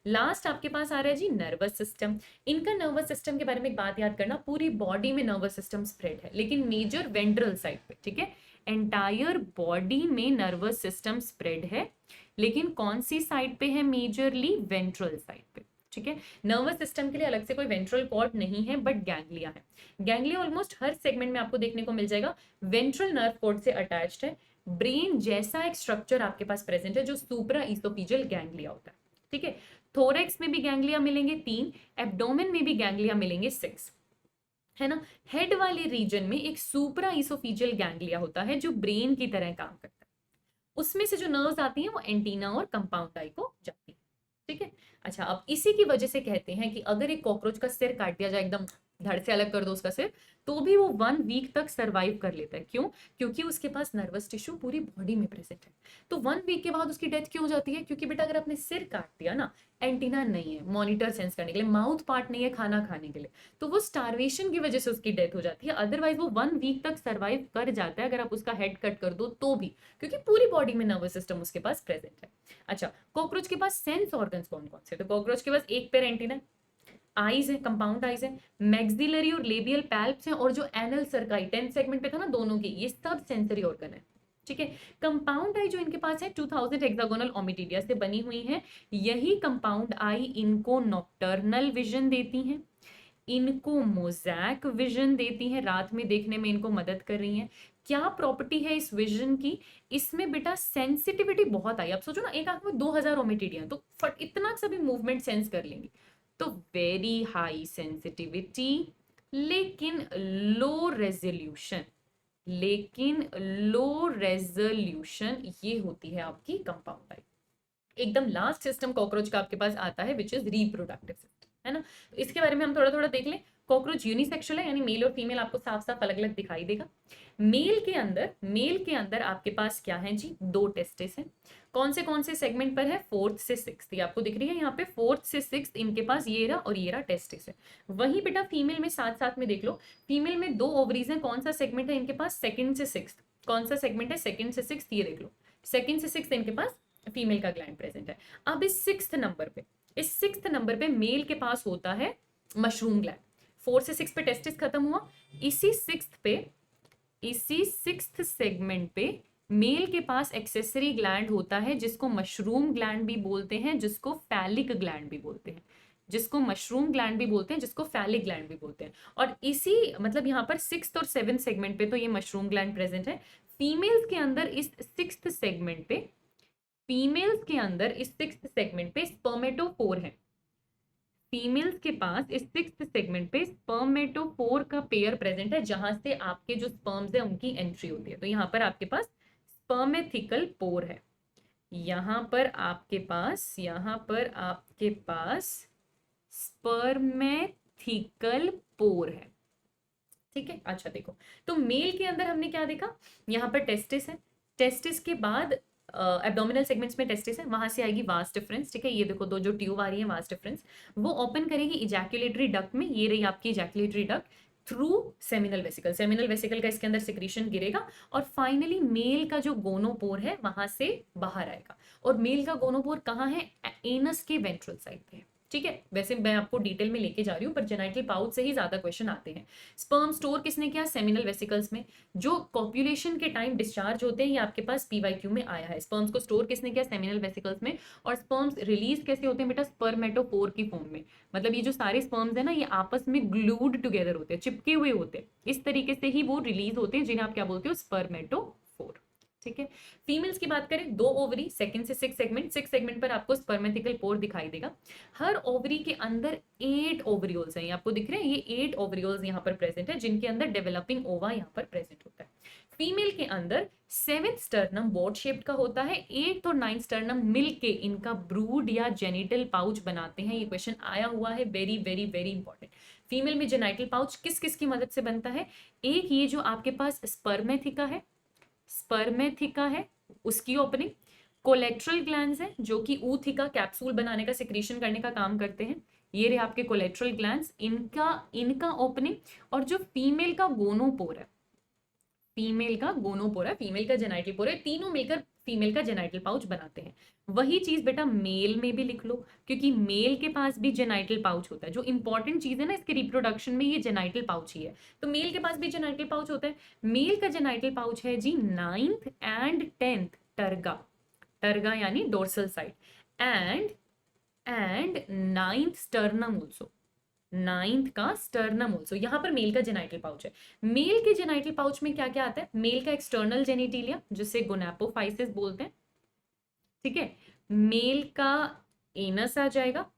Speaker 1: लास्ट आपके पास आ रहा है जी नर्वस सिस्टम। इनका नर्वस सिस्टम के बारे में एक बात याद करना, पूरी बॉडी में नर्वस सिस्टम स्प्रेड है, लेकिन मेजर वेंट्रल साइड पे। ठीक है, एंटायर बॉडी में नर्वस सिस्टम स्प्रेड है, लेकिन कौन सी साइड पे है, मेजरली वेंट्रल साइड पे। ठीक है। नर्वस सिस्टम के लिए अलग से कोई वेंट्रल कॉर्ड नहीं है, बट गैंग्लिया है। गैंग्लिया ऑलमोस्ट हर सेगमेंट में आपको देखने को मिल जाएगा, वेंट्रल नर्व कॉर्ड से अटैच्ड है। ब्रेन जैसा एक स्ट्रक्चर आपके पास प्रेजेंट है जो सुप्रा इसोफिजियल गैंग्लिया होता है, ठीक है। थोरेक्स में भी गैंग्लिया मिलेंगे 3, एब्डोमेन में भी गैंग्लिया मिलेंगे 6, है ना। हेड वाले रीजन में एक सुप्रा इसोफिजियल गैंग्लिया होता है जो ब्रेन की तरह काम करता है। उसमें से जो नर्व्स आती हैं वो एंटीना और कंपाउंड आई को जाती है, ठीक है। अच्छा, अब इसी की वजह से कहते हैं कि अगर एक कॉकरोच का सिर काट दिया जाए, एकदम धड़ से अलग कर दो उसका सिर, तो भी वो 1 वीक तक सरवाइव कर लेता है। क्यों? क्योंकि उसके पास नर्वस टिश्यू पूरी बॉडी में प्रेजेंट है। तो 1 वीक के बाद उसकी डेथ क्यों हो जाती है? क्योंकि बेटा अगर आपने सिर काट दिया ना, एंटीना नहीं है मॉनिटर सेंस करने के लिए, माउथ पार्ट नहीं है खाना खाने के लिए, तो वो स्टारवेशन की वजह से उसकी डेथ हो जाती है। अदरवाइज वो 1 वीक तक सर्वाइव कर जाता है अगर आप उसका हेड कट कर दो तो भी, क्योंकि पूरी बॉडी में नर्वस सिस्टम उसके पास प्रेजेंट है। अच्छा, कॉकरोच के पास सेंस ऑर्गन्स कौन कौन से? तो कॉकरोच के पास एक पेयर एंटीना, आईज है, कंपाउंड आईज है, मैक्सिलरी और लेबियल पैल्प्स हैं, और जो एनल सर्काई 10th सेगमेंट पे था ना दोनों की, ये सब सेंसरी ऑर्गन है, ठीक है। कंपाउंड आई जो इनके पास है 2000 हेक्सागोनल ओमिटिडिया से बनी हुई है। यही कंपाउंड आई इनको नॉक्टर्नल विजन देती हैं, इनको मोजैक विजन देती हैं, रात में देखने में इनको मदद कर रही हैं। क्या प्रॉपर्टी है इस विजन की? इसमें बेटा सेंसिटिविटी बहुत आई। आप सोचो ना, एक आंख में 2000 ओमिटिडिया, तो फट इतना सभी मूवमेंट सेंस कर लेंगी, तो वेरी हाई सेंसिटिविटी, लेकिन लो रेजोल्यूशन, लेकिन लो रेजोल्यूशन, ये होती है आपकी कंपाउंड आई। एकदम लास्ट सिस्टम कॉकरोच का आपके पास आता है विच इज रिप्रोडक्टिव सिस्टम, है ना। तो इसके बारे में हम थोड़ा थोड़ा देख लें। कॉकरोच यूनिसेक्सुअल है, यानी मेल और फीमेल आपको साफ साफ अलग अलग दिखाई देगा। मेल के अंदर आपके पास क्या है जी? 2 टेस्टिस हैं। कौन से सेगमेंट पर है? 4th से 6th, ये आपको दिख रही है यहाँ पे, 4th से 6th इनके पास ये रहा और ये रहा टेस्टिस है। वहीं बेटा फीमेल में साथ साथ में देख लो, फीमेल में 2 ओवरीज हैं। कौन सा सेगमेंट है इनके पास? 2nd से 6th। कौन सा सेगमेंट है? 2nd से 6th, ये देख लो, 2nd से 6th इनके पास फीमेल का ग्लैंड प्रेजेंट है। अब इस 6th नंबर पे मेल के पास होता है मशरूम ग्लैंड। 4 से 6 पे टेस्टिस खत्म हुआ, इसी 6th सेगमेंट पे मेल के पास एक्सेसरी ग्लैंड होता है जिसको मशरूम ग्लैंड भी बोलते हैं, जिसको फैलिक ग्लैंड भी बोलते हैं, जिसको मशरूम ग्लैंड भी बोलते हैं, जिसको फैलिक ग्लैंड भी बोलते हैं। और इसी मतलब यहाँ पर 6th और 7th सेगमेंट पे तो ये मशरूम ग्लैंड प्रेजेंट है। फीमेल्स के अंदर इस 6th सेगमेंट पे, फीमेल्स के अंदर इस 6th सेगमेंट पे स्पर्मेटोफोर है। फीमेल्स के पास इस 6th सेगमेंट पे स्पर्मेटोफोर का पेयर प्रेजेंट है, जहां से आपके जो स्पर्म्स है उनकी एंट्री होती है। तो यहाँ पर आपके पास स्पर्मेथिकल पोर है, यहाँ पर आपके पास स्पर्मेथिकल पोर है, ठीक है। अच्छा देखो, तो मेल के अंदर हमने क्या देखा? यहाँ पर टेस्टिस है, टेस्टिस के बाद एब्डोमिनल सेगमेंट्स में टेस्टिस है, वहां से आएगी वास डिफरेंस, ठीक है। ये देखो 2 जो ट्यूब आ रही है वास डिफरेंस, वो ओपन करेगी इजैकुलेटरी डक्ट में, ये रही आपकी ejaculatory duct, through seminal vesicle. Seminal vesicle का इसके अंदर सिक्रीशन गिरेगा और फाइनली मेल का जो गोनोपोर है वहां से बाहर आएगा। और मेल का गोनोपोर कहाँ है? एनस के वेंट्रल साइड पे है, ठीक है। वैसे मैं आपको डिटेल में लेके जा रही हूँ, पर जेनाइटल पाउच से ही ज्यादा क्वेश्चन आते हैं। स्पर्म स्टोर किसने किया? सेमिनल वेसिकल्स में। जो कॉपुलेशन के टाइम डिस्चार्ज होते हैं, ये आपके पास पीवाईक्यू में आया है। स्पर्म्स को स्टोर किसने किया? सेमिनल वेसिकल्स में। और स्पर्म्स रिलीज कैसे होते हैं बेटा? स्पर्मेटोपोर की फॉर्म में। मतलब ये जो सारे स्पर्म्स है ना, ये आपस में ग्लूड टुगेदर होते हैं, चिपके हुए होते हैं, इस तरीके से ही वो रिलीज होते हैं, जिन्हें आप क्या बोलते हो? स्पर्मेटोफोर, ठीक है। फीमेल्स की बात करें, 2 ओवरी, 2nd से 6th सेगमेंट, 6th सेगमेंट पर आपको स्पर्मेटिकल पोर दिखाई देगा। हर ओवरी के अंदर 8 ओवरियोल्स हैं, आपको दिख रहे हैं, ये 8 ओवरियोल्स यहाँ पर प्रेजेंट है, जिनके अंदर डेवलपिंग ओवा यहाँ पर प्रेजेंट होता है। फीमेल के अंदर 7th स्टर्नम बोट शेप्ड का होता है, 8th और 9th स्टर्नम मिलके इनका ब्रूड या जेनिटल पाउच बनाते हैं। ये क्वेश्चन आया हुआ है, very very very important. Female में जेनिटल पाउच किस किस की मदद से बनता है? एक ये जो आपके पास स्पर्मेथिका है उसकी ओपनिंग, कोलेट्रल ग्लैंड्स है जो कि ऊथिका कैप्सूल बनाने का सिक्रीशन करने का काम करते हैं, ये रहे आपके कोलेट्रल ग्लैंड्स, इनका ओपनिंग। और जो फीमेल का गोनोपोर है, फीमेल का जेनाइटल पोर है, तीनों मिलकर फीमेल का जेनाइटल पाउच बनाते हैं। वही चीज बेटा मेल में भी लिख लो, क्योंकि मेल के पास भी जेनाइटल पाउच होता है। जो इंपॉर्टेंट चीज है ना इसके रिप्रोडक्शन में, ये जेनाइटल पाउच ही है। तो मेल के पास भी जेनाइटल पाउच होता है। मेल का जेनाइटल पाउच है जी 9th and 10th टर्गा यानी dorsal side, and and ninth sternum also, ninth का स्टर्नम ऑल्सो। यहाँ पर मेल का जेनाइटल पाउच है। मेल के जेनाइटल पाउच में क्या क्या आता है? मेल का एक्सटर्नल जेनिटिलिया जिसे गोनापोफाइसिस बोलते हैं, ठीक है। मेल का एनस आ जाएगा,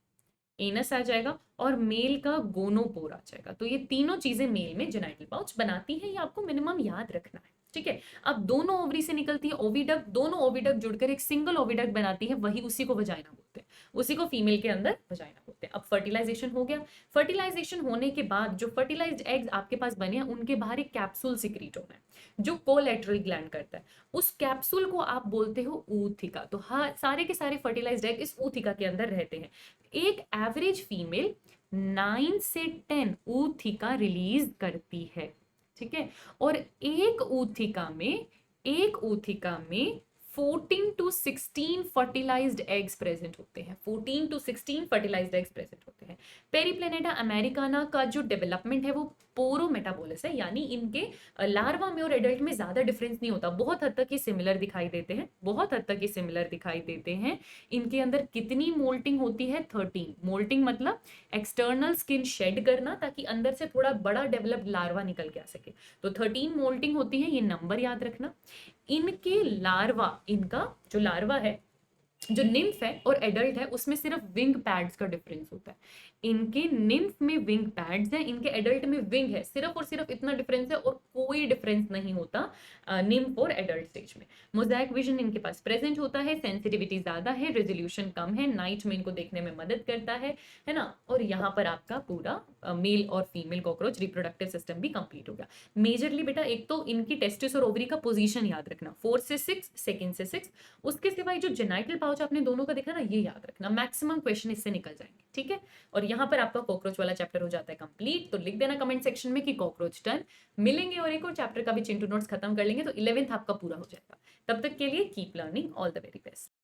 Speaker 1: एनस आ जाएगा, और मेल का गोनोपोर आ जाएगा। तो ये तीनों चीजें मेल में जेनाइटल पाउच बनाती है, ये आपको मिनिमम याद रखना है, ठीक है। अब दोनों ओवरी से निकलती है ओविडक्ट, दोनों ओविडक्ट जुड़कर एक सिंगल ओविडक्ट बनाती है, वही उसी को वजाइना बोलते हैं, उसी को फीमेल के अंदर वजाइना बोलते हैं। अब फर्टिलाइजेशन हो गया। फर्टिलाइजेशन होने के बाद जो फर्टिलाइज्ड एग्स आपके पास बने हैं उनके बाहर एक कैप्सूल सिक्रीट होना है जो कोलेटरल ग्लैंड करता है। उस कैप्सूल को आप बोलते हो ऊथिका। तो हाँ, सारे के सारे फर्टिलाइज्ड एग इस ऊथिका के अंदर रहते हैं। एक एवरेज फीमेल 9 से 10 ऊथिका रिलीज करती है, ठीक है। और एक ऊथिका में 14 to 16 फर्टिलाइज्ड एग्स प्रेजेंट होते हैं, 14 to 16 फर्टिलाइज्ड एग्स प्रेजेंट होते हैं। पेरीप्लेनेटा अमेरिकाना का जो डेवलपमेंट है वो पोरोमेटाबोलिस है, यानी इनके लार्वा में और एडल्ट में ज्यादा डिफरेंस नहीं होता, बहुत हद तक ये सिमिलर दिखाई देते हैं, बहुत हद तक ये सिमिलर दिखाई देते हैं। इनके अंदर कितनी मोल्टिंग होती है? 13। मोल्टिंग मतलब एक्सटर्नल स्किन शेड करना ताकि अंदर से थोड़ा बड़ा डेवलप्ड लार्वा निकल के आ सके। तो 13 मोल्टिंग होती है, ये नंबर याद रखना। इनके लार्वा, इनका जो लार्वा है, जो निम्फ है और एडल्ट है, उसमें सिर्फ विंग पैड्स का डिफरेंस होता है। इनके निम्फ में विंग पैड्स हैं, इनके एडल्ट में विंग है, सिर्फ और सिर्फ इतना डिफरेंस है, और कोई डिफरेंस नहीं होता निम्फ और एडल्ट स्टेज में। मोजाइक विजन इनके पास प्रेजेंट होता है, सेंसिटिविटी ज्यादा है, रेजोल्यूशन कम है, नाइट में इनको देखने में मदद करता है ना। और यहाँ पर आपका पूरा मेल और फीमेल कॉकरोच रिप्रोडक्टिव सिस्टम भी कंप्लीट हो गया। मेजरली बेटा एक तो इनकी टेस्टिस और ओवरी का पोजीशन याद रखना, 4 से 6, सेकंड से 6। उसके सिवाय जो जेनाइटल पाउच आपने दोनों का देखा ना, ये याद रखना, मैक्सिमम क्वेश्चन इससे निकल जाएंगे, ठीक है। और यहाँ पर आपका कॉकरोच वाला चैप्टर हो जाता है कंप्लीट। तो लिख देना कमेंट सेक्शन में कि कॉकरोच डन। मिलेंगे और एक और चैप्टर का भी चिंटू नोट्स खत्म कर लेंगे तो 11th आपका पूरा हो जाएगा। तब तक के लिए keep learning, all the very best.